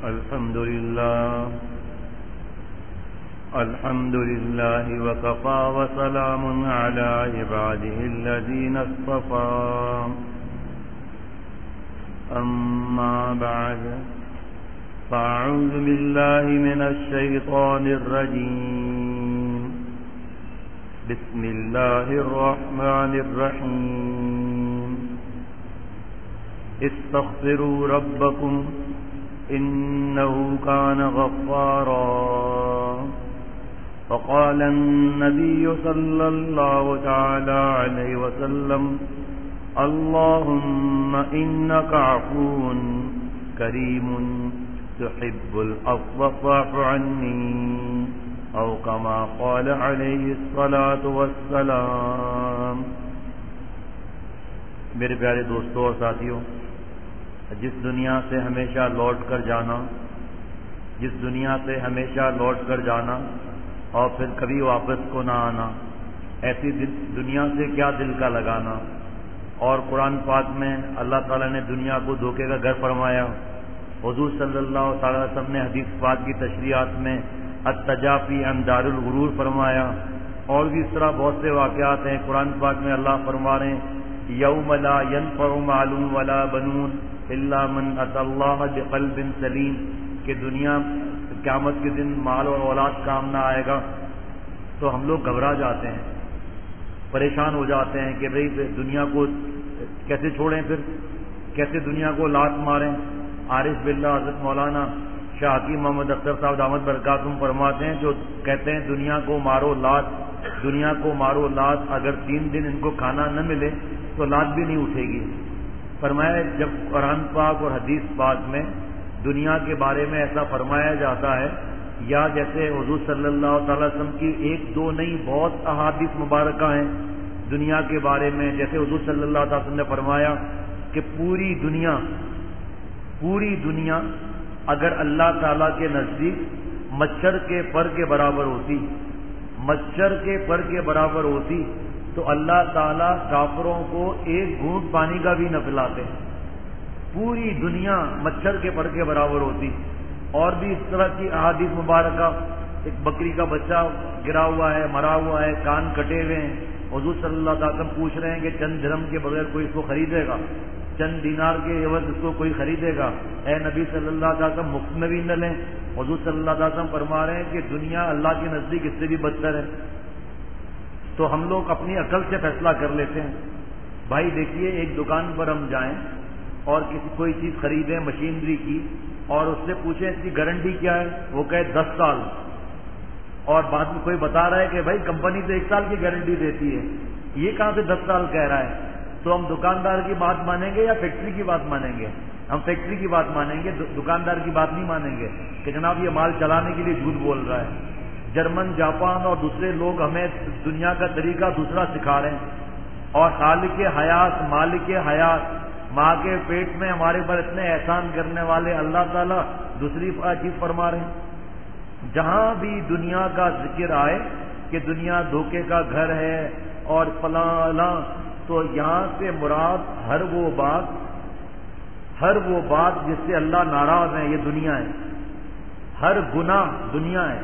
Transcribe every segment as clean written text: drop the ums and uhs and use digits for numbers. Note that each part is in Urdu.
الحمد لله وكفى وسلام على عباده الذين اصطفى أما بعد فأعوذ بالله من الشيطان الرجيم بسم الله الرحمن الرحيم استغفروا ربكم إنه كان غفارا فقال النبي صلى الله تعالى عليه وسلم اللهم إنك عفو كريم تحب العفو فاعف عني أو كما قال عليه الصلاة والسلام۔ میرے پیارے دوستوں اور ساتھیوں، جس دنیا سے ہمیشہ لوٹ کر جانا، جس دنیا سے ہمیشہ لوٹ کر جانا اور پھر کبھی واپس کو نہ آنا، ایسی دنیا سے کیا دل کا لگانا۔ اور قرآن پاک میں اللہ تعالیٰ نے دنیا کو دھوکے کا گھر فرمایا۔ حضور صلی اللہ تعالی وسلم نے حدیث پاک کی تشریحات میں التجافی عن دار الغرور فرمایا، اور بھی اس طرح بہت سے واقعات ہیں۔ قرآن پاک میں اللہ فرما رہے ہیں یوم لا ينفع مال ولا بنون الا من اتى اللہ بقلب سلیم، کہ دنیا قیامت کے دن مال اور اولاد کام نہ آئے گا۔ تو ہم لوگ گھبرا جاتے ہیں، پریشان ہو جاتے ہیں کہ بھئی دنیا کو کیسے چھوڑیں، پھر کیسے دنیا کو لات ماریں۔ عارف باللہ حضرت مولانا شاہ حکیم محمد اختر صاحب دامت برکاتہم فرماتے ہیں، جو کہتے ہیں دنیا کو مارو لات، دنیا کو مارو لات، اگر 3 دن ان کو کھانا نہ ملے تو لات بھی نہیں اٹھے گی۔ فرمایا جب قرآن پاک اور حدیث پاک میں دنیا کے بارے میں ایسا فرمایا جاتا ہے، یا جیسے حضور صلی اللہ تعالی وسلم کی 1-2 نہیں بہت احادیث مبارکہ ہیں دنیا کے بارے میں، جیسے حضور صلی اللہ تعالی وسلم نے فرمایا کہ پوری دنیا اگر اللہ تعالیٰ کے نزدیک مچھر کے پر کے برابر ہوتی، مچھر کے پر کے برابر ہوتی، تو اللہ تعالیٰ کافروں کو 1 گھونٹ پانی کا بھی نہ پلاتے۔ پوری دنیا مچھر کے پر کے برابر ہوتی۔ اور بھی اس طرح کی احادیث مبارکہ، ایک بکری کا بچہ گرا ہوا ہے، مرا ہوا ہے، کان کٹے ہوئے ہیں، حضور صلی اللہ علیہ وسلم پوچھ رہے ہیں کہ چند درہم کے بغیر کوئی اس کو خریدے گا؟ چند دینار کے عوض اس کو کوئی خریدے گا؟ اے نبی صلی اللہ علیہ وسلم مفت میں بھی نہ لیں۔ حضور صلی اللہ علیہ وسلم فرما رہے ہیں کہ دنیا اللہ کے نزدیک اس سے بھی بدتر ہے۔ تو ہم لوگ اپنی عقل سے فیصلہ کر لیتے ہیں۔ بھائی دیکھیے، ایک دکان پر ہم جائیں اور کوئی چیز خریدیں مشینری کی، اور اس سے پوچھیں اس کی گارنٹی کیا ہے، وہ کہے 10 سال، اور بعد میں کوئی بتا رہا ہے کہ بھائی کمپنی تو 1 سال کی گارنٹی دیتی ہے، یہ کہاں سے 10 سال کہہ رہا ہے؟ تو ہم دکاندار کی بات مانیں گے یا فیکٹری کی بات مانیں گے؟ ہم فیکٹری کی بات مانیں گے، دکاندار کی بات نہیں مانیں گے کہ جناب یہ مال چلانے کے لیے جھوٹ بول رہا ہے۔ جرمن، جاپان اور دوسرے لوگ ہمیں دنیا کا طریقہ دوسرا سکھا رہے ہیں، اور خالق حیات، مالک حیات، ماں کے پیٹ میں ہمارے پر اتنے احسان کرنے والے اللہ تعالیٰ دوسری چیز فرما رہے ہیں۔ جہاں بھی دنیا کا ذکر آئے کہ دنیا دھوکے کا گھر ہے اور فلاں، تو یہاں سے مراد ہر وہ بات جس سے اللہ ناراض ہے، یہ دنیا ہے۔ ہر گناہ دنیا ہے۔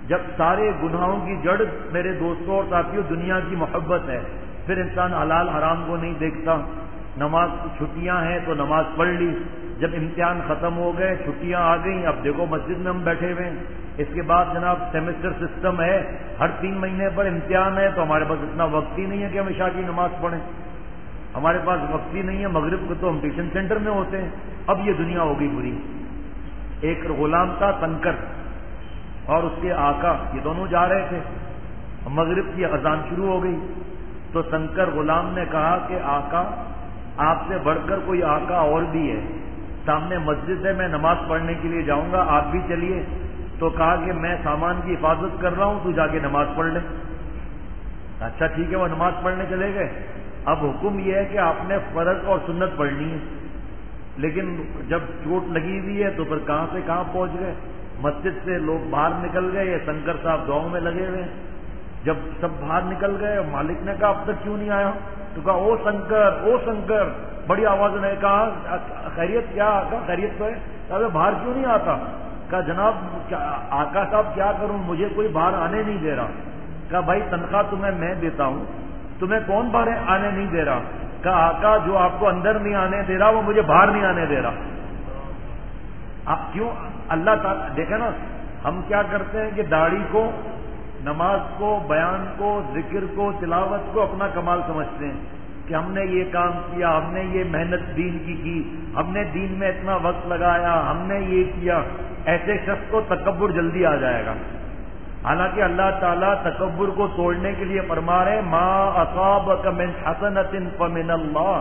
جب سارے گناہوں کی جڑ میرے دوستوں اور ساتھیوں دنیا کی محبت ہے، پھر انسان حلال حرام کو نہیں دیکھتا۔ نماز چھٹیاں ہیں تو نماز پڑھ لی، جب امتحان ختم ہو گئے، چھٹیاں آ گئیں، اب دیکھو مسجد میں ہم بیٹھے ہوئے ہیں۔ اس کے بعد جناب سیمسٹر سسٹم ہے، ہر 3 مہینے پر امتحان ہے، تو ہمارے پاس اتنا وقت ہی نہیں ہے کہ ہم عشاء کی نماز پڑھیں، ہمارے پاس وقت ہی نہیں ہے، مغرب کو تو ہم ٹیوشن سینٹر میں ہوتے ہیں۔ اب یہ دنیا ہو گئی بری۔ ایک غلام تھا تنکر، اور اس کے آقا، یہ دونوں جا رہے تھے، مغرب کی اذان شروع ہو گئی، تو تنکر غلام نے کہا کہ آقا آپ سے بڑھ کر کوئی آقا اور بھی ہے، سامنے مسجد ہے، میں نماز پڑھنے کے لیے جاؤں گا، آپ بھی چلیے۔ تو کہا کہ میں سامان کی حفاظت کر رہا ہوں، تو جا کے نماز پڑھ لے۔ اچھا ٹھیک ہے، وہ نماز پڑھنے چلے گئے۔ اب حکم یہ ہے کہ آپ نے فرض اور سنت پڑھنی ہے، لیکن جب چوٹ لگی ہوئی ہے تو پھر کہاں سے کہاں پہنچ گئے، مسجد سے لوگ باہر نکل گئے، یہ شنکر صاحب دعاؤں میں لگے ہوئے ہیں۔ جب سب باہر نکل گئے، مالک نے کہا اب تک کیوں نہیں آیا؟ تو کہا او شنکر بڑی آواز نے کہا خیریت کیا آقا، خیریت تو ہے؟ کہا باہر کیوں نہیں آتا؟ کہا جناب آقا صاحب کیا کروں، مجھے کوئی باہر آنے نہیں دے رہا۔ کہا بھائی تنخواہ تمہیں میں دیتا ہوں، تمہیں کون باہر آنے نہیں دے رہا؟ کہا آقا جو آپ کو اندر نہیں آنے دے رہا وہ مجھے باہر نہیں آنے دے رہا۔ آپ کیوں اللہ تعالیٰ دیکھیں نا، ہم کیا کرتے ہیں کہ داڑھی کو، نماز کو، بیان کو، ذکر کو، تلاوت کو اپنا کمال سمجھتے ہیں کہ ہم نے یہ کام کیا، ہم نے یہ محنت دین کی، ہم نے دین میں اتنا وقت لگایا، ہم نے یہ کیا۔ ایسے شخص کو تکبر جلدی آ جائے گا۔ حالانکہ اللہ تعالیٰ تکبر کو توڑنے کے لیے فرما رہے ہیں ما اصابک من حسنۃ فمن اللہ۔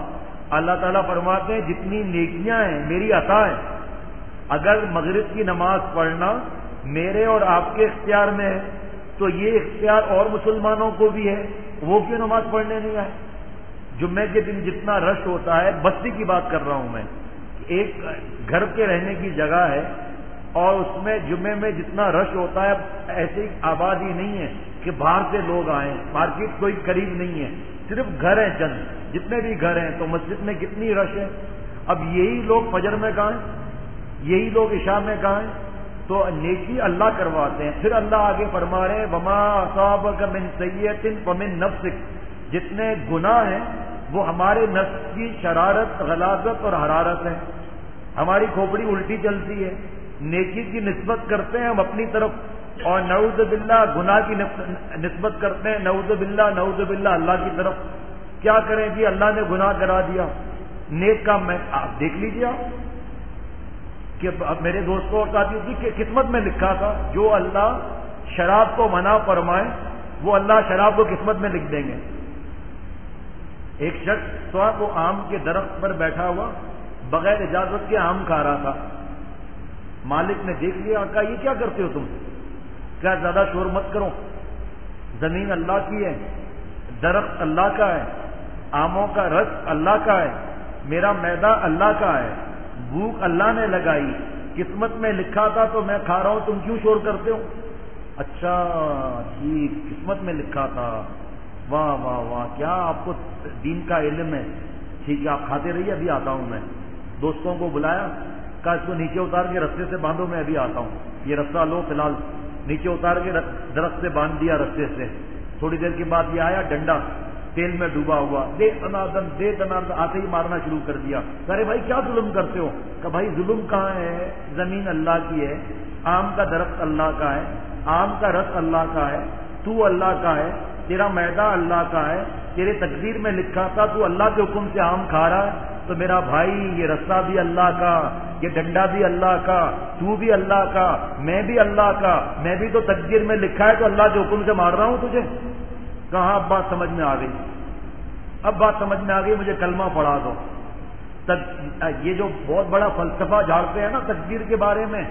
اللہ تعالیٰ فرماتے ہیں جتنی نیکیاں ہیں میری عطا ہے۔ اگر مغرب کی نماز پڑھنا میرے اور آپ کے اختیار میں ہے تو یہ اختیار اور مسلمانوں کو بھی ہے، وہ کیوں نماز پڑھنے نہیں آئے؟ جمعے کے دن جتنا رش ہوتا ہے، بستی کی بات کر رہا ہوں میں، ایک گھر کے رہنے کی جگہ ہے اور اس میں جمعے میں جتنا رش ہوتا ہے، ایسی آبادی نہیں ہے کہ باہر سے لوگ آئیں، مارکیٹ کوئی قریب نہیں ہے، صرف گھر ہیں چند، جتنے بھی گھر ہیں تو مسجد میں کتنی رش ہے۔ اب یہی لوگ فجر میں کہاں ہیں، یہی لوگ عشاء میں کہاں ہیں؟ تو نیکی اللہ کرواتے ہیں۔ پھر اللہ آگے فرما رہے ہیں وما اصابک من سیئۃ فمن نفسک، جتنے گناہ ہیں وہ ہمارے نفس کی شرارت، غلاظت اور حرارت ہے۔ ہماری کھوپڑی الٹی چلتی ہے، نیکی کی نسبت کرتے ہیں ہم اپنی طرف اور نعوذ باللہ گناہ کی نسبت کرتے ہیں، نعوذ باللہ اللہ کی طرف۔ کیا کریں جی، اللہ نے گناہ کرا دیا، نیک کام میں آپ دیکھ لیجیے آپ کہ میرے دوستوں اور ساتھیوں کی قسمت میں لکھا تھا جو اللہ شراب کو منع فرمائے وہ اللہ شراب کو قسمت میں لکھ دیں گے۔ ایک شخص تو وہ آم کے درخت پر بیٹھا ہوا بغیر اجازت کے آم کھا رہا تھا۔ مالک نے دیکھ لیا، کہا یہ کیا کرتے ہو تم؟ کیا زیادہ شور مت کرو، زمین اللہ کی ہے، درخت اللہ کا ہے، آموں کا رس اللہ کا ہے، میرا میدہ اللہ کا ہے، بھوک اللہ نے لگائی، قسمت میں لکھا تھا تو میں کھا رہا ہوں، تم کیوں شور کرتے ہو؟ اچھا ٹھیک، قسمت میں لکھا تھا، واہ واہ واہ، کیا آپ کو دین کا علم ہے، ٹھیک ہے آپ کھاتے رہیے، ابھی آتا ہوں میں۔ دوستوں کو بلایا، کہا اس کو نیچے اتار کے رستے سے باندھو، میں ابھی آتا ہوں، یہ رستہ لو فی الحال۔ نیچے اتار کے درخت سے باندھ دیا رستے سے۔ تھوڑی دیر کے بعد یہ آیا ڈنڈا تیل میں ڈوبا ہوا، دے تنادن دے تنادن، آتے ہی مارنا شروع کر دیا۔ ارے بھائی کیا ظلم کرتے ہو؟ کہ بھائی ظلم کہاں ہے، زمین اللہ کی ہے، آم کا درخت اللہ کا ہے، آم کا رس اللہ کا ہے، تو اللہ کا ہے، تیرا میدہ اللہ کا ہے، تیرے تقدیر میں لکھا تھا تو اللہ کے حکم سے آم کھا رہا ہے، تو میرا بھائی یہ رستہ بھی اللہ کا، یہ ڈنڈا بھی اللہ کا، تو بھی اللہ کا، میں بھی اللہ کا، میں بھی تو تقدیر میں لکھا ہے تو اللہ کے حکم سے مار رہا ہوں تجھے۔ کہاں اب بات سمجھ میں آ گئی، اب بات سمجھ میں آ گئی، مجھے کلمہ پڑھا دو۔ یہ جو بہت بڑا فلسفہ جھاڑتے ہیں نا تقدیر کے بارے میں،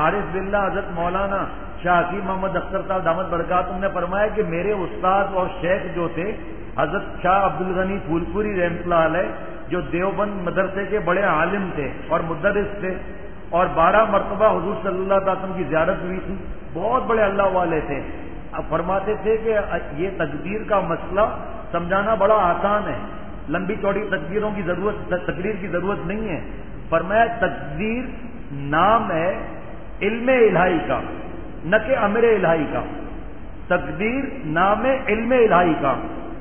عارف باللہ حضرت مولانا شاہ حکیم محمد اختر صاحب دامت برکاتہم نے فرمایا کہ میرے استاد اور شیخ جو تھے حضرت شاہ عبد الغنی پھولپوری رحمۃ اللہ علیہ، جو دیوبند مدرسے کے بڑے عالم تھے اور مدرس تھے، اور 12 مرتبہ حضور صلی اللہ علیہ وسلم کی زیارت ہوئی تھی، بہت بڑے اللہ والے تھے۔ فرماتے تھے کہ یہ تقدیر کا مسئلہ سمجھانا بڑا آسان ہے، لمبی چوڑی تقدیر کی ضرورت نہیں ہے۔ فرمایا تقدیر نام ہے علم الہی کا، نہ کہ امر الہی کا۔ تقدیر نام ہے علم الہی کا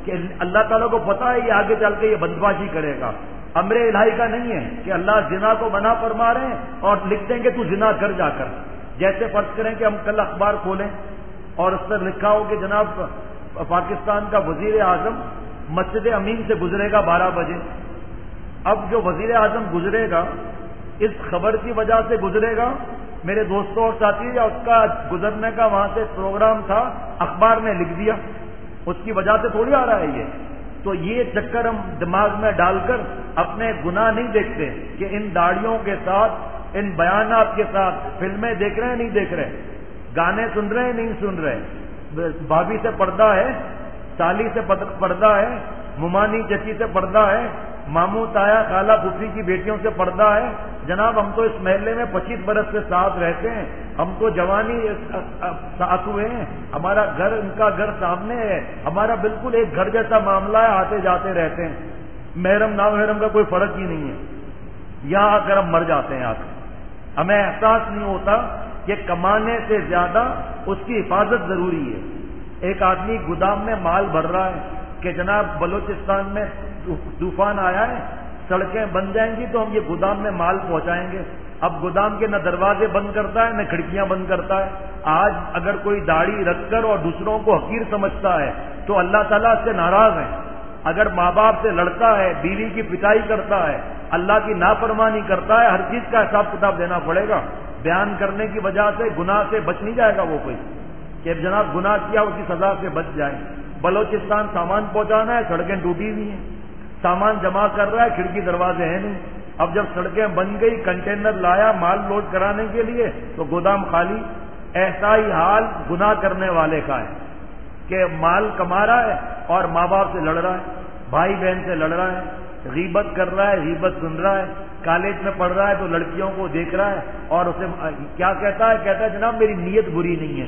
کہ اللہ تعالیٰ کو پتا ہے یہ آگے چل کے یہ بدماشی کرے گا، امر الہی کا نہیں ہے کہ اللہ زنا کو منع فرما رہے ہیں اور لکھ دیں گے تو زنا کر جا کر۔ جیسے فرض کریں کہ ہم کل اخبار کھولیں اور اس پر لکھا ہو کہ جناب پاکستان کا وزیر اعظم مسجد امین سے گزرے گا 12 بجے۔ اب جو وزیر اعظم گزرے گا اس خبر کی وجہ سے گزرے گا میرے دوستوں اور ساتھی، یا اس کا گزرنے کا وہاں سے پروگرام تھا اخبار نے لکھ دیا، اس کی وجہ سے تھوڑی آ رہا ہے یہ۔ تو یہ چکر ہم دماغ میں ڈال کر اپنے گناہ نہیں دیکھتے کہ ان داڑھیوں کے ساتھ، ان بیانات کے ساتھ فلمیں دیکھ رہے ہیں نہیں دیکھ رہے، گانے سن رہے ہیں نہیں سن رہے، بھابھی سے پردہ ہے، سالی سے پردہ ہے، ممانی چچی سے پردہ ہے، ماموں تایا خالہ پھوپھی کی بیٹیوں سے پردہ ہے۔ جناب ہم تو اس محلے میں 25 برس سے ساتھ رہتے ہیں، ہم تو جوانی ساتھ ہوئے ہیں، ہمارا گھر ان کا گھر سامنے ہے، ہمارا بالکل ایک گھر جیسا معاملہ ہے، آتے جاتے رہتے ہیں۔ محرم نامحرم کا کوئی فرق ہی نہیں ہے. یہاں آ کر ہم مر جاتے ہیں. ہمیں احساس نہیں ہوتا کہ کمانے سے زیادہ اس کی حفاظت ضروری ہے. ایک آدمی گودام میں مال بھر رہا ہے کہ جناب بلوچستان میں طوفان آیا ہے, سڑکیں بن جائیں گی تو ہم یہ گودام میں مال پہنچائیں گے. اب گودام کے نہ دروازے بند کرتا ہے نہ کھڑکیاں بند کرتا ہے. آج اگر کوئی داڑھی رکھ کر اور دوسروں کو حقیر سمجھتا ہے تو اللہ تعالیٰ سے ناراض ہے. اگر ماں باپ سے لڑتا ہے, بیوی کی پٹائی کرتا ہے, اللہ کی نافرمانی کرتا ہے, ہر چیز کا حساب کتاب دینا پڑے گا. بیان کرنے کی وجہ سے گناہ سے بچ نہیں جائے گا وہ کوئی کہ جناب گناہ کیا اس کی سزا سے بچ جائے. بلوچستان سامان پہنچانا ہے, سڑکیں ٹوٹی ہوئی ہیں, سامان جمع کر رہا ہے, کھڑکی دروازے ہیں نہیں. اب جب سڑکیں بن گئی, کنٹینر لایا مال لوڈ کرانے کے لیے تو گودام خالی. ایسا ہی حال گناہ کرنے والے کا ہے کہ مال کما رہا ہے اور ماں باپ سے لڑ رہا ہے, بھائی بہن سے لڑ رہا ہے, غیبت کر رہا ہے, غیبت سن رہا ہے, کالج میں پڑھ رہا ہے تو لڑکیوں کو دیکھ رہا ہے اور اسے کیا کہتا ہے جناب میری نیت بری نہیں ہے.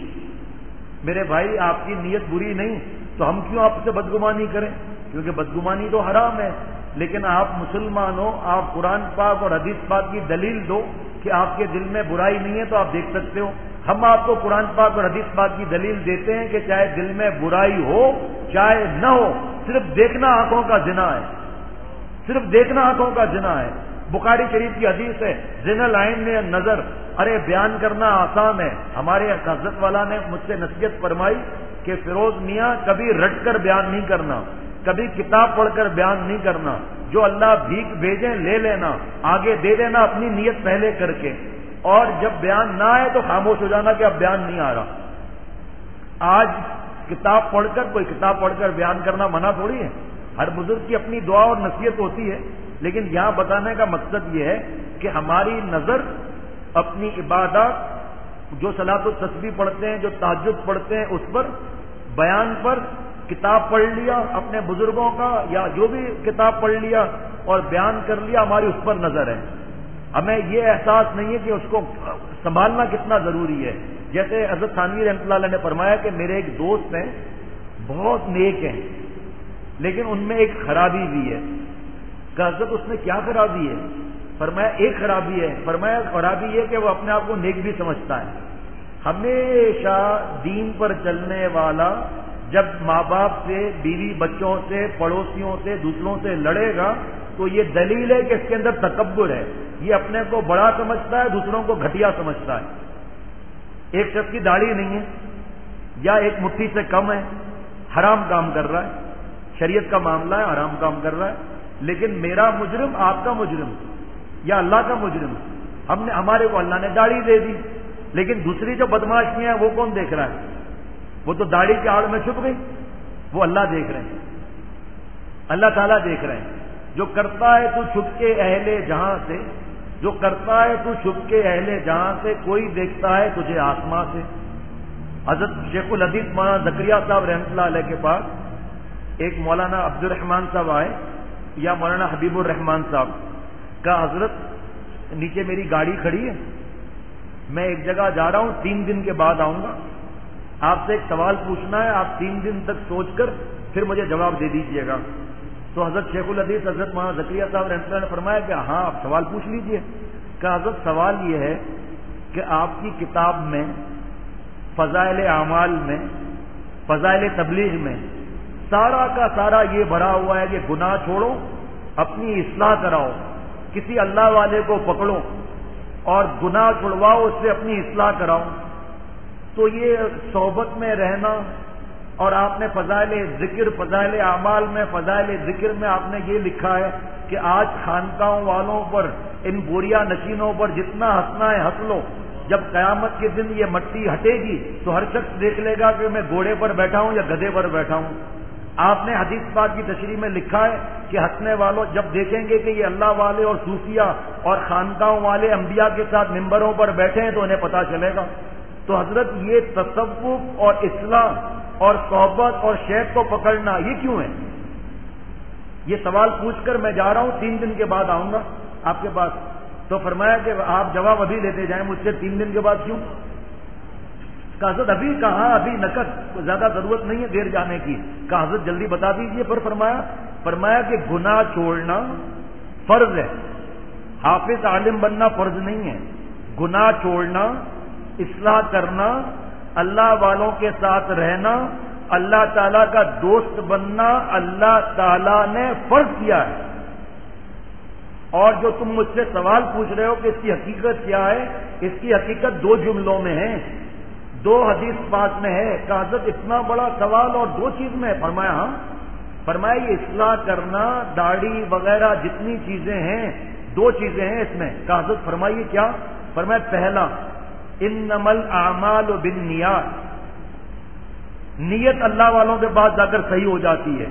میرے بھائی آپ کی نیت بری نہیں تو ہم کیوں آپ سے بدگمانی کریں, کیونکہ بدگمانی تو حرام ہے. لیکن آپ مسلمان ہو, آپ قرآن پاک اور حدیث پاک کی دلیل دو کہ آپ کے دل میں برائی نہیں ہے تو آپ دیکھ سکتے ہو. ہم آپ کو قرآن پاک اور حدیث پاک کی دلیل دیتے ہیں کہ چاہے دل میں برائی ہو چاہے نہ ہو, صرف دیکھنا آنکھوں کا زنا ہے, صرف دیکھنا آنکھوں کا زنا ہے. بخاری شریف کی حدیث ہے زنا العین میں نظر. ارے بیان کرنا آسان ہے. ہمارے حضرت والا نے مجھ سے نصیحت فرمائی کہ فیروز میاں کبھی رٹ کر بیان نہیں کرنا, کبھی کتاب پڑھ کر بیان نہیں کرنا. جو اللہ بھیک بھیجیں لے لینا, آگے دے دینا اپنی نیت پہلے کر کے, اور جب بیان نہ آئے تو خاموش ہو جانا کہ اب بیان نہیں آ رہا. آج کتاب پڑھ کر, کوئی کتاب پڑھ کر بیان کرنا منع تھوڑی ہے. ہر بزرگ کی اپنی دعا اور نصیحت ہوتی ہے, لیکن یہاں بتانے کا مقصد یہ ہے کہ ہماری نظر اپنی عبادات, جو صلاۃ التسبیح پڑھتے ہیں, جو تہجد پڑھتے ہیں, اس پر, بیان پر, کتاب پڑھ لیا اپنے بزرگوں کا یا جو بھی کتاب پڑھ لیا اور بیان کر لیا, ہماری اس پر نظر ہے. ہمیں یہ احساس نہیں ہے کہ اس کو سنبھالنا کتنا ضروری ہے. جیسے حضرت تھانوی رحمۃ اللہ علیہ نے فرمایا کہ میرے ایک دوست ہیں, بہت نیک ہیں, لیکن ان میں ایک خرابی بھی ہے. کہ حضرت اس میں کیا خرابی ہے؟ فرمایا ایک خرابی ہے. فرمایا خرابی یہ کہ وہ اپنے آپ کو نیک بھی سمجھتا ہے. ہمیشہ دین پر چلنے والا جب ماں باپ سے, بیوی بچوں سے, پڑوسیوں سے, دوسروں سے لڑے گا تو یہ دلیل ہے کہ اس کے اندر تکبر ہے. یہ اپنے کو بڑا سمجھتا ہے, دوسروں کو گھٹیا سمجھتا ہے. ایک شخص کی داڑھی نہیں ہے یا ایک مٹھی سے کم ہے, حرام کام کر رہا ہے, شریعت کا معاملہ ہے, حرام کام کر رہا ہے, لیکن میرا مجرم آپ کا مجرم یا اللہ کا مجرم. ہمارے کو اللہ نے داڑھی دے دی, لیکن دوسری جو بدماشیاں ہیں وہ کون دیکھ رہا ہے؟ وہ تو داڑھی کی آڑ میں چھپ گئی, وہ اللہ دیکھ رہے ہیں, اللہ تعالیٰ دیکھ رہے ہیں. جو کرتا ہے تو چھپ کے اہل جہاں سے, جو کرتا ہے تو چھپ کے اہل جہاں سے, کوئی دیکھتا ہے تجھے آسمان سے. حضرت شیخ الحدیث مولانا زکریا صاحب رحمۃ اللہ علیہ کے پاس ایک مولانا عبد الرحمان صاحب آئے یا مولانا حبیب الرحمان صاحب کا, حضرت نیچے میری گاڑی کھڑی ہے, میں ایک جگہ جا رہا ہوں, 3 دن کے بعد آؤں گا, آپ سے ایک سوال پوچھنا ہے, آپ 3 دن تک سوچ کر پھر مجھے جواب دے دیجیے گا. تو حضرت شیخ الحدیث حضرت مولانا زکریا صاحب رحمۃ اللہ نے فرمایا کہ ہاں آپ سوال پوچھ لیجیے. کہ حضرت سوال یہ ہے کہ آپ کی کتاب میں, فضائل اعمال میں, فضائل تبلیغ میں سارا کا سارا یہ بھرا ہوا ہے کہ گناہ چھوڑو, اپنی اصلاح کراؤ, کسی اللہ والے کو پکڑو اور گناہ چھڑواؤ, اس سے اپنی اصلاح کراؤ. تو یہ صحبت میں رہنا, اور آپ نے فضائل ذکر, فضائل اعمال میں, فضائل ذکر میں آپ نے یہ لکھا ہے کہ آج خانقاہوں والوں پر, ان بوریا نشینوں پر جتنا ہنسنا ہے ہنس لو, جب قیامت کے دن یہ مٹی ہٹے گی تو ہر شخص دیکھ لے گا کہ میں گھوڑے پر بیٹھا ہوں یا گدھے پر بیٹھا ہوں. آپ نے حدیث پاک کی تشریح میں لکھا ہے کہ ہنسنے والوں جب دیکھیں گے کہ یہ اللہ والے اور صوفیہ اور خانقاہوں والے انبیاء کے ساتھ ممبروں پر بیٹھے ہیں تو انہیں پتہ چلے گا. تو حضرت یہ تصوف اور اسلام اور صحبت اور شیخ کو پکڑنا یہ کیوں ہے؟ یہ سوال پوچھ کر میں جا رہا ہوں, 3 دن کے بعد آؤں گا آپ کے پاس. تو فرمایا کہ آپ جواب ابھی لیتے جائیں مجھ سے, 3 دن کے بعد کیوں؟ کہ حضرت ابھی کہاں, ابھی نقد, زیادہ ضرورت نہیں ہے دیر جانے کی. کہ حضرت جلدی بتا دیجیے. پر فرمایا فرمایا کہ گناہ چھوڑنا فرض ہے، حافظ عالم بننا فرض نہیں ہے، گناہ چھوڑنا، اصلاح کرنا، اللہ والوں کے ساتھ رہنا، اللہ تعالیٰ کا دوست بننا اللہ تعالیٰ نے فرض کیا ہے۔ اور جو تم مجھ سے سوال پوچھ رہے ہو کہ اس کی حقیقت کیا ہے، اس کی حقیقت دو جملوں میں ہے، دو حدیث پاک میں ہے کہ حضرت اتنا بڑا سوال اور دو چیز میں ہے؟ فرمایا ہاں، فرمایا یہ اصلاح کرنا، داڑھی وغیرہ جتنی چیزیں ہیں، دو چیزیں ہیں اس میں۔ کہ حضرت فرمائیے کیا؟ فرمایا پہلا انما الاعمال بالنیات، نیت اللہ والوں کے بعد جا کر صحیح ہو جاتی ہے۔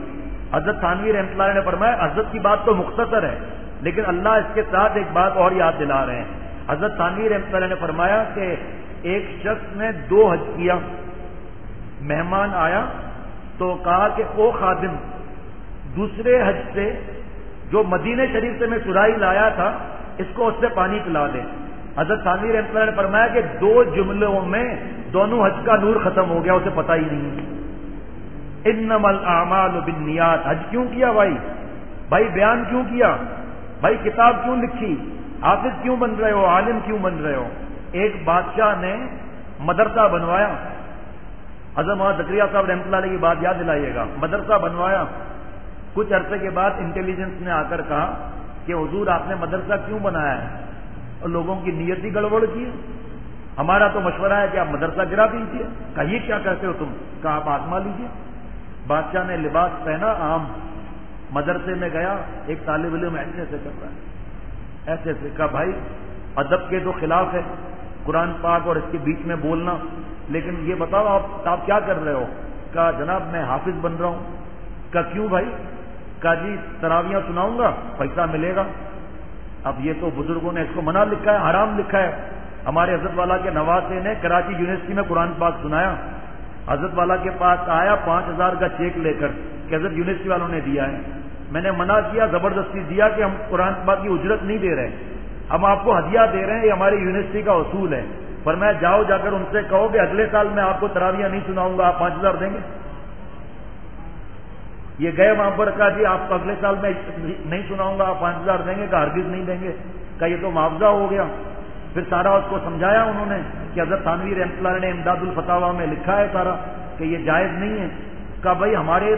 حضرت تھانوی رحمۃ اللہ علیہ نے فرمایا حضرت کی بات تو مختصر ہے لیکن اللہ اس کے ساتھ ایک بات اور یاد دلا رہے ہیں۔ حضرت تھانوی رحمۃ اللہ علیہ نے فرمایا کہ ایک شخص نے 2 حج کیا، مہمان آیا تو کہا کہ او خادم، دوسرے حج سے جو مدینہ شریف سے میں سرائی لایا تھا اس کو اس سے پانی پلا دے۔ حضرت تھانوی رحمۃ اللہ نے فرمایا کہ 2 جملوں میں دونوں حج کا نور ختم ہو گیا، اسے پتہ ہی نہیں۔ انما الاعمال بالنیات، حج کیوں کیا بھائی بیان کیوں کیا بھائی، کتاب کیوں لکھی، حافظ کیوں بن رہے ہو، عالم کیوں بن رہے ہو؟ ایک بادشاہ نے مدرسہ بنوایا، حضرت مولانا زکریا صاحب رحمۃ اللہ علیہ کی بات یاد دلائیے گا، مدرسہ بنوایا، کچھ عرصے کے بعد انٹیلیجنس نے آ کر کہا کہ حضور آپ نے مدرسہ کیوں بنایا ہے؟ اور لوگوں کی نیت ہی گڑبڑ کی ہے، ہمارا تو مشورہ ہے کہ آپ مدرسہ گرا دیجیے۔ کہا یہ کیا کہتے ہو تم؟ کہا آپ آزما لیجیے۔ بادشاہ نے لباس پہنا، عام مدرسے میں گیا، ایک طالب علم ایسے کر رہا ہے، ایسے کہا بھائی ادب کے تو خلاف ہے قرآن پاک اور اس کے بیچ میں بولنا، لیکن یہ بتاؤ آپ کیا کر رہے ہو؟ کہا جناب میں حافظ بن رہا ہوں۔ کہا کیوں بھائی؟ کہا جی تراویاں سناؤں گا، پیسہ ملے گا۔ اب یہ تو بزرگوں نے اس کو منع لکھا ہے، حرام لکھا ہے۔ ہمارے حضرت والا کے نواسے نے کراچی یونیورسٹی میں قرآن پاک سنایا، حضرت والا کے پاس آیا 5000 کا چیک لے کر کہ حضرت یونیورسٹی والوں نے دیا ہے۔ میں نے منع کیا، زبردستی دیا کہ ہم قرآن پاک کی اجرت نہیں دے رہے، ہم آپ کو ہدیہ دے رہے ہیں، یہ ہماری یونیورسٹی کا اصول ہے۔ فرمایا جاؤ جا کر ان سے کہو کہ اگلے سال میں آپ کو تراویاں نہیں سناؤں گا، آپ 5000 دیں گے؟ یہ گئے وہاں پر، کہا جی آپ کو اگلے سال میں نہیں سناؤں گا، آپ 5000 دیں گے؟ کہا ہرگز نہیں دیں گے۔ کہا یہ تو معاوضہ ہو گیا۔ پھر سارا اس کو سمجھایا انہوں نے کہ حضرت تھانوی رحمۃ اللہ نے امداد الفتاویٰ میں لکھا ہے سارا کہ یہ جائز نہیں ہے۔ کہا بھائی ہمارے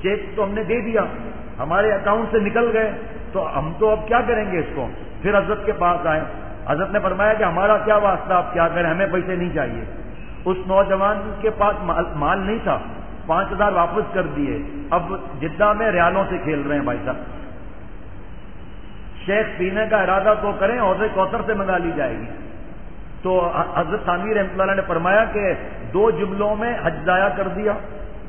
چیک تو ہم نے دے دیا، ہمارے اکاؤنٹ سے نکل گئے، تو ہم تو اب کیا کریں گے اس کو؟ پھر حضرت کے پاس آئے، حضرت نے فرمایا کہ ہمارا کیا واسطہ، آپ کیا کریں، ہمیں پیسے نہیں چاہیے۔ اس نوجوان کے پاس مال نہیں تھا، 5000 واپس کر دیے۔ اب جدہ میں ریالوں سے کھیل رہے ہیں بھائی صاحب۔ شیخ پینے کا ارادہ تو کریں، حوض کوثر سے منگا لی جائے گی۔ تو حضرت تھانوی رحمۃ اللہ نے فرمایا کہ 2 جملوں میں حج ضائع کر دیا۔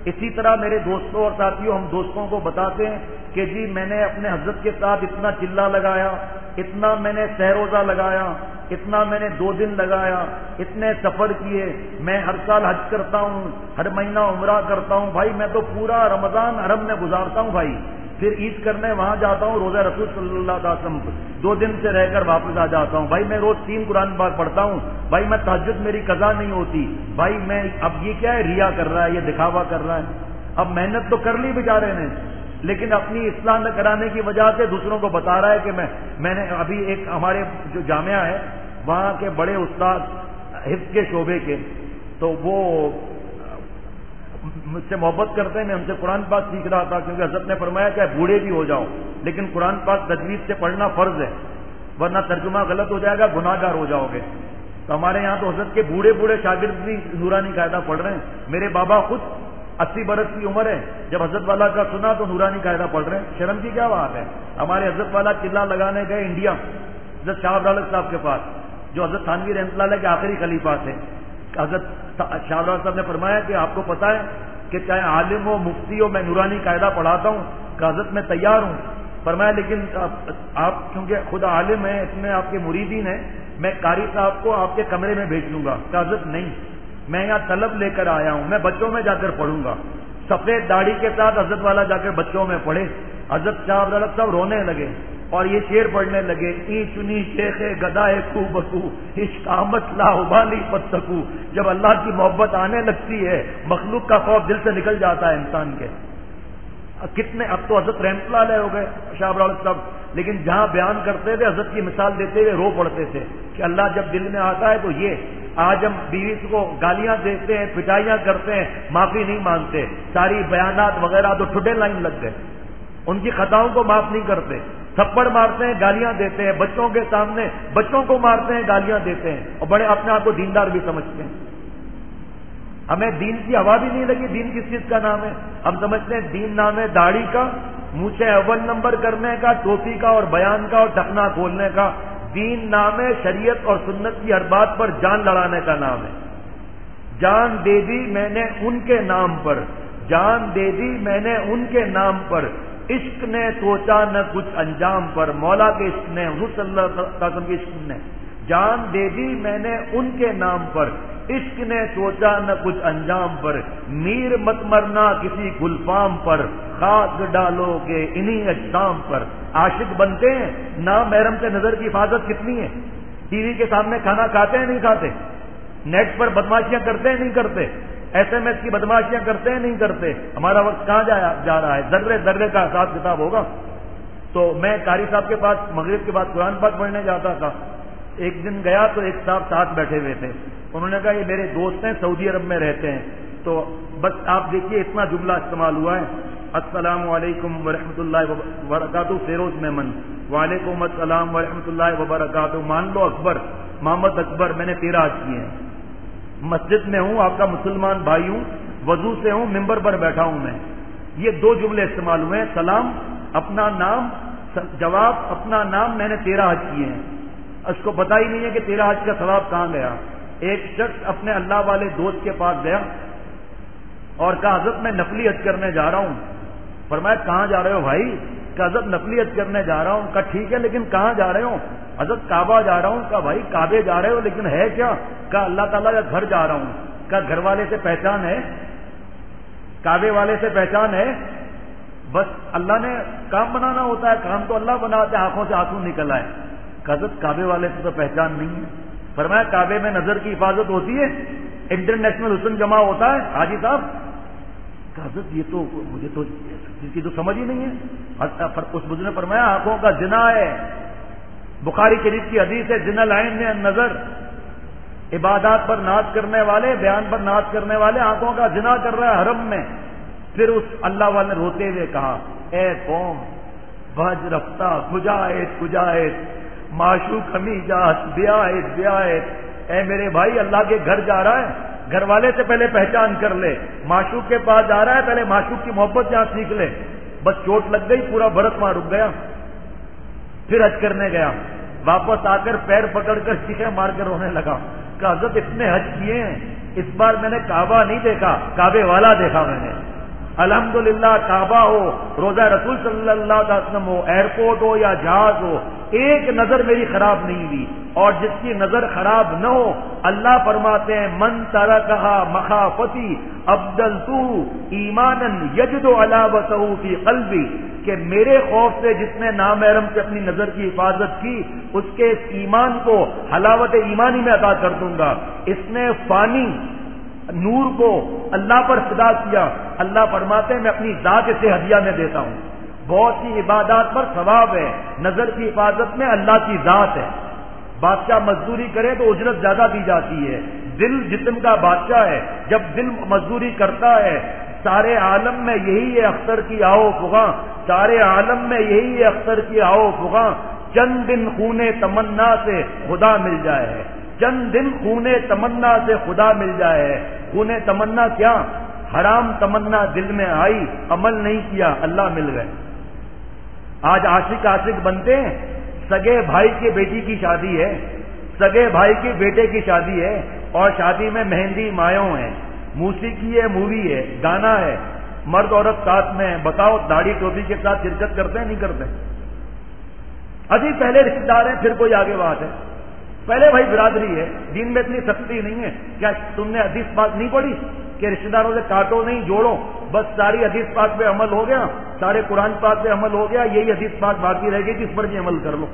اسی طرح میرے دوستوں اور ساتھیوں، ہم دوستوں کو بتاتے ہیں کہ جی میں نے اپنے حضرت کے ساتھ اتنا چلہ لگایا، اتنا میں نے سہ روزہ لگایا، اتنا میں نے 2 دن لگایا، اتنے سفر کیے، میں ہر سال حج کرتا ہوں، ہر مہینہ عمرہ کرتا ہوں، بھائی میں تو پورا رمضان حرم میں گزارتا ہوں بھائی، پھر عید کرنے وہاں جاتا ہوں، روزہ رسول صلی اللہ علیہ وسلم 2 دن سے رہ کر واپس آ جاتا ہوں، بھائی میں روز 3 قرآن پاک پڑھتا ہوں، بھائی میں تہجد میری قضا نہیں ہوتی، بھائی میں اب یہ کیا ہے، ریا کر رہا ہے، یہ دکھاوا کر رہا ہے۔ اب محنت تو کر لی بیچارے نے، لیکن اپنی اصلاح نہ کرانے کی وجہ سے دوسروں کو بتا رہا ہے کہ میں نے ابھی ایک ہمارے جو جامعہ ہے وہاں کے بڑے استاد حفظ کے شعبے کے، تو وہ مجھ سے محبت کرتے ہیں، میں ان سے قرآن پاک سیکھ رہا تھا، کیونکہ حضرت نے فرمایا کہ بوڑھے بھی ہو جاؤ لیکن قرآن پاک تجوید سے پڑھنا فرض ہے، ورنہ ترجمہ غلط ہو جائے گا، گناہ گار ہو جاؤ گے۔ تو ہمارے یہاں تو حضرت کے بوڑھے شاگرد بھی نورانی قاعدہ پڑھ رہے ہیں۔ میرے بابا خود 80 برس کی عمر ہے، جب حضرت والا کا سنا تو نورانی قاعدہ پڑھ رہے ہیں، شرم کی کیا بات ہے؟ ہمارے حضرت والا چلہ لگانے گئے انڈیا حضرت شاہ عبداللہ صاحب کے پاس، جو حضرت تھانوی رحمۃ اللہ علیہ کے آخری خلیفہ تھے۔ حضرت شاہ عبداللہ صاحب نے فرمایا کہ آپ کو پتہ ہے کہ چاہے عالم ہو مفتی ہو، میں نورانی قاعدہ پڑھاتا ہوں، کہ حضرت میں تیار ہوں۔ فرمایا لیکن آپ کیونکہ خود عالم ہیں، اتنے آپ کے مریدین ہیں، میں قاری صاحب کو آپ کے کمرے میں بھیج دوں گا۔ کہ حضرت نہیں، میں یہاں طلب لے کر آیا ہوں، میں بچوں میں جا کر پڑھوں گا۔ سفید داڑھی کے ساتھ حضرت والا جا کر بچوں میں پڑھے۔ حضرت شاہ عبداللہ صاحب رونے لگے اور یہ شعر پڑھنے لگے، ای چنی شیخ گدائے کو بکو عشق آمد لا ابالی فتکو۔ جب اللہ کی محبت آنے لگتی ہے، مخلوق کا خوف دل سے نکل جاتا ہے انسان کے۔ کتنے اب تو حضرت رحمت اللہ علیہ ہو گئے شاہ ابراہیم صاحب، لیکن جہاں بیان کرتے تھے حضرت کی مثال دیتے ہوئے رو پڑتے تھے کہ اللہ جب دل میں آتا ہے تو یہ آج ہم بیوی کو گالیاں دیتے ہیں، پٹائیاں کرتے ہیں، معافی نہیں مانگتے، ساری بیانات وغیرہ تو ٹھڈے لائن لگ گئے، ان کی خطاؤں کو معاف نہیں کرتے، تھپڑ مارتے ہیں، گالیاں دیتے ہیں، بچوں کے سامنے بچوں کو مارتے ہیں، گالیاں دیتے ہیں، اور بڑے اپنے آپ کو دیندار بھی سمجھتے ہیں۔ ہمیں دین کی ہوا بھی نہیں لگی، دین کس چیز کا نام ہے؟ ہم سمجھتے ہیں دین نام ہے داڑھی کا، مونچھیں اول نمبر کرنے کا، ٹوپی کا اور بیان کا اور ڈھکنا کھولنے کا۔ دین نام ہے شریعت اور سنت کی ہر بات پر جان لڑانے کا نام ہے۔ جان دے دی میں نے ان کے نام پر، جان دے دی میں نے ان کے نام پر، عشق نے سوچا نہ کچھ انجام پر، مولا کے عشق نے، حضور صلی اللہ علیہ وسلم کے عشق نے جان دے دی میں نے ان کے نام پر، عشق نے سوچا نہ کچھ انجام پر، میر مت مرنا کسی گلفام پر، خاک ڈالو گے انہی اجسام پر۔ عاشق بنتے ہیں، نام محرم سے نظر کی حفاظت کتنی ہے؟ ٹی وی کے سامنے کھانا کھاتے ہیں نہیں کھاتے؟ نیٹ پر بدماشیاں کرتے ہیں نہیں کرتے؟ ایس ایم ایس کی بدماشیاں کرتے ہیں نہیں کرتے؟ ہمارا وقت کہاں جا رہا ہے؟ ذرے ذرے کا حساب کتاب ہوگا۔ تو میں قاری صاحب کے پاس مغرب کے بعد قرآن پاک پڑھنے جاتا تھا، ایک دن گیا تو ایک صاحب ساتھ بیٹھے ہوئے تھے، انہوں نے کہا یہ میرے دوست ہیں، سعودی عرب میں رہتے ہیں، تو بس آپ دیکھیے اتنا جملہ استعمال ہوا ہے، السلام علیکم ورحمۃ اللہ وبرکاتہ، فیروز میمن، وعلیکم السلام ورحمۃ اللہ وبرکاتہ، مان لو اکبر، محمد اکبر، میں نے 13 حج کیے ہیں، مسجد میں ہوں، آپ کا مسلمان بھائی ہوں، وضو سے ہوں، ممبر پر بیٹھا ہوں میں۔ یہ 2 جملے استعمال ہوئے ہیں، سلام اپنا نام، جواب اپنا نام، میں نے 13 حج کیے ہیں۔ اس کو پتہ ہی نہیں ہے کہ 13 حج کا ثواب کہاں گیا۔ ایک شخص اپنے اللہ والے دوست کے پاس گیا اور کہا حضرت میں نفلی حج کرنے جا رہا ہوں۔ فرمایا کہاں جا رہے ہو بھائی؟ کہا حضرت نفلی حج کرنے جا رہا ہوں۔ کہا ٹھیک ہے لیکن کہاں جا رہے ہو؟ حضرت کعبہ جا رہا ہوں۔ کہا بھائی کعبے جا رہے ہو لیکن ہے کیا؟ کہا اللہ تعالیٰ کا گھر جا رہا ہوں۔ کہا گھر والے سے پہچان ہے؟ کعبے والے سے پہچان ہے؟ بس اللہ نے کام بنانا ہوتا ہے، کام تو اللہ بناتے، آنکھوں سے آنسو نکل آئے۔ حضرت کعبے والے سے تو پہچان نہیں ہے۔ فرمایا کعبے میں نظر کی حفاظت ہوتی ہے، انٹرنیشنل حسن جمع ہوتا ہے حاجی صاحب؟ حضرت یہ تو مجھے تو اس کی تو سمجھ ہی نہیں ہے۔ اس بزرگ نے فرمایا آنکھوں کا زنا ہے، بخاری شریف کی حدیث ہے، زنا العین میں نظر، عبادات پر ناز کرنے والے، بیان پر ناز کرنے والے آنکھوں کا زنا کر رہا ہے حرم میں۔ پھر اس اللہ والے نے روتے ہوئے کہا اے قوم بھج رفتہ کجائے معشوق ہمیں جات بیائت، اے میرے بھائی اللہ کے گھر جا رہا ہے، گھر والے سے پہلے پہچان کر لے، معشوق کے پاس جا رہا ہے پہلے معشوق کی محبت جہاں سیکھ لے۔ بس چوٹ لگ گئی، پورا برس وہاں رک گیا۔ پھر حج کرنے گیا، واپس آ کر پیر پکڑ کر چیخیں مار کر رونے لگا کہ حضرت اتنے حج کیے ہیں، اس بار میں نے کعبہ نہیں دیکھا، کعبے والا دیکھا میں نے۔ الحمدللہ کعبہ ہو، روضہ رسول صلی اللہ علیہ وسلم ہو، ایئرپورٹ ہو یا جہاز ہو، ایک نظر میری خراب نہیں ہوئی۔ اور جس کی نظر خراب نہ ہو، اللہ فرماتے ہیں من ترکھا مخافتی ابدلتو ایمانا یجد علاوتہ فی قلبی، کہ میرے خوف سے جس نے نامحرم سے اپنی نظر کی حفاظت کی، اس کے اس ایمان کو حلاوت ایمانی میں عطا کر دوں گا۔ اس نے فانی نور کو اللہ پر فدا کیا، اللہ فرماتے ہیں میں اپنی ذات سے ہدیہ میں دیتا ہوں۔ بہت سی عبادات پر ثواب ہے، نظر کی حفاظت میں اللہ کی ذات ہے۔ بادشاہ مزدوری کرے تو اجرت زیادہ دی جاتی ہے، دل جسم کا بادشاہ ہے، جب دل مزدوری کرتا ہے، سارے عالم میں یہی ہے اختر کی آؤ فغاں، سارے عالم میں یہی ہے اختر کی آؤ فغاں، چند دن خونے تمنا سے خدا مل جائے ہے، چند دن خونے تمنا سے خدا مل جائے ہے۔ خونے تمنا کیا؟ حرام تمنا دل میں آئی، عمل نہیں کیا، اللہ مل گئے۔ آج عاشق بنتے ہیں، سگے بھائی کے بیٹی کی شادی ہے، سگے بھائی کے بیٹے کی شادی ہے، اور شادی میں مہندی مایوں ہیں، موسیقی ہے، مووی ہے، گانا ہے، مرد عورت ساتھ میں ہیں۔ بتاؤ داڑھی ٹوپی کے ساتھ شرکت کرتے ہیں نہیں کرتے؟ ابھی پہلے رشتے دار ہیں پھر کوئی آگے بات ہے، پہلے بھائی برادری ہے، دین میں اتنی سختی نہیں ہے۔ کیا تم نے حدیث پاک نہیں پڑھی کہ رشتے داروں سے کاٹو نہیں جوڑو؟ بس ساری حدیث پاک پہ عمل ہو گیا، سارے قرآن پاک پہ عمل ہو گیا، یہی حدیث پاک باقی رہ گئی کہ اس پر بھی عمل کر لو۔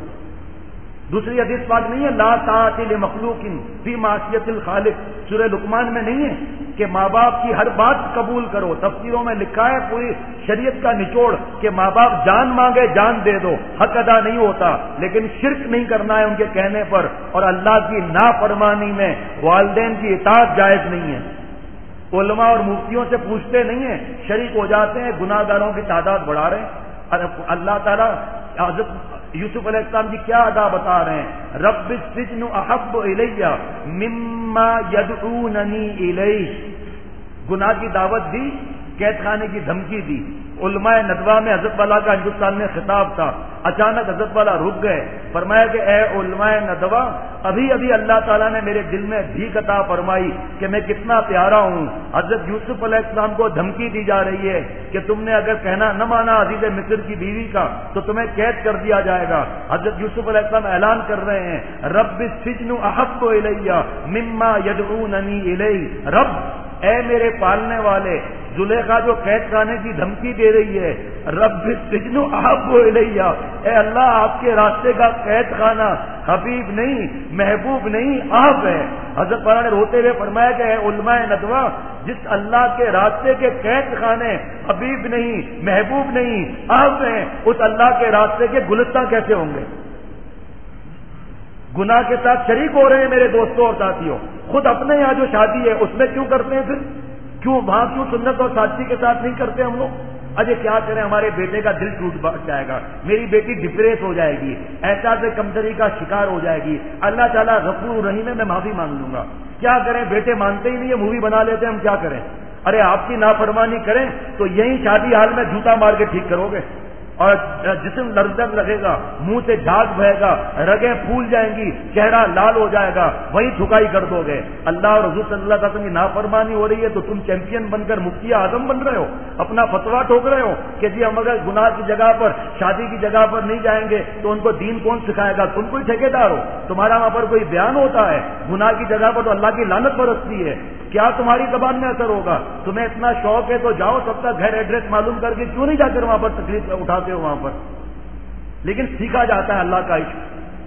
دوسری حدیث پاک نہیں ہے لا طاعۃ لمخلوق فی معصیۃ الخالق، سورہ لقمان میں نہیں ہے کہ ماں باپ کی ہر بات قبول کرو. تفسیروں میں لکھا ہے پوری شریعت کا نچوڑ کہ ماں باپ جان مانگے جان دے دو، حق ادا نہیں ہوتا، لیکن شرک نہیں کرنا ہے ان کے کہنے پر، اور اللہ کی نافرمانی میں والدین کی اطاعت جائز نہیں ہے. علماء اور مفتیوں سے پوچھتے نہیں ہیں، شریک ہو جاتے ہیں، گناہ گاروں کی تعداد بڑھا رہے ہیں. اللہ تعالیٰ حضرت یوسف علیہ السلام کی کیا ادا بتا رہے ہیں، رب السجن احب الیہ مما یدعوننی الیہ. گناہ کی دعوت دی، قید خانے کی دھمکی دی. علماء ندوہ میں حضرت والا کا ہندوستان میں خطاب تھا. اچانک حضرت والا رک گئے، فرمایا کہ اے علماء ندوہ، ابھی ابھی اللہ تعالیٰ نے میرے دل میں بھیک عطا فرمائی کہ میں کتنا پیارا ہوں. حضرت یوسف علیہ السلام کو دھمکی دی جا رہی ہے کہ تم نے اگر کہنا نہ مانا عزیز مصر کی بیوی کا تو تمہیں قید کر دیا جائے گا. حضرت یوسف علیہ السلام اعلان کر رہے ہیں رب السجن احب الیہ مما یدعوننی الیہ. رب، اے میرے پالنے والے، زلیخا جو قید خانے کی دھمکی دے رہی ہے، رب السجن احب الیہ، اے اللہ آپ کے راستے کا قید خانہ حبیب نہیں، محبوب نہیں، احب ہے. حضرت والا نے روتے ہوئے فرمایا کہ اے علماء ندوہ، جس اللہ کے راستے کے قید خانے حبیب نہیں، محبوب نہیں، احب ہیں، اس اللہ کے راستے کے گلستان کیسے ہوں گے؟ گناہ کے ساتھ شریک ہو رہے ہیں میرے دوستوں اور ساتھیوں. خود اپنے یہاں جو شادی ہے اس میں کیوں کرتے ہیں؟ پھر کیوں وہاں کیوں سنت اور سادگی کے ساتھ نہیں کرتے ہم لوگ؟ اجے کیا کریں، ہمارے بیٹے کا دل ٹوٹ جائے گا، میری بیٹی ڈپریس ہو جائے گی، احساس کمتری کا شکار ہو جائے گی، اللہ تعالیٰ غفور رحیم ہے، میں معافی مانگ لوں گا. کیا کریں، بیٹے مانتے ہی نہیں ہے، مووی بنا لیتے ہیں، ہم کیا کریں؟ ارے آپ کی نافرمانی کریں تو یہی شادی حال میں جوتا مار کے ٹھیک کرو گے، اور جسم لرزن لگے گا، منہ سے جھاگ بہے گا، رگیں پھول جائیں گی، چہرہ لال ہو جائے گا، وہی تھکائی کر دو گے. اللہ اور حضور صلی اللہ علیہ وسلم کی نافرمانی ہو رہی ہے تو تم چیمپئن بن کر مفتی اعظم بن رہے ہو، اپنا فتویٰ ٹھوک رہے ہو کہ جی ہم اگر گناہ کی جگہ پر، شادی کی جگہ پر نہیں جائیں گے تو ان کو دین کون سکھائے گا؟ تم کوئی ٹھیکیدار ہو؟ تمہارا وہاں پر کوئی بیان ہوتا ہے؟ گناہ کی جگہ پر تو اللہ کی لعنت برستی ہے. کیا تمہاری زبان میں اثر ہوگا؟ تمہیں اتنا شوق ہے تو جاؤ، سب کا گھر ایڈریس معلوم کر کے کیوں نہیں جا کر وہاں پر تکلیف اٹھاتے ہو وہاں پر؟ لیکن سیکھا جاتا ہے اللہ کا عشق.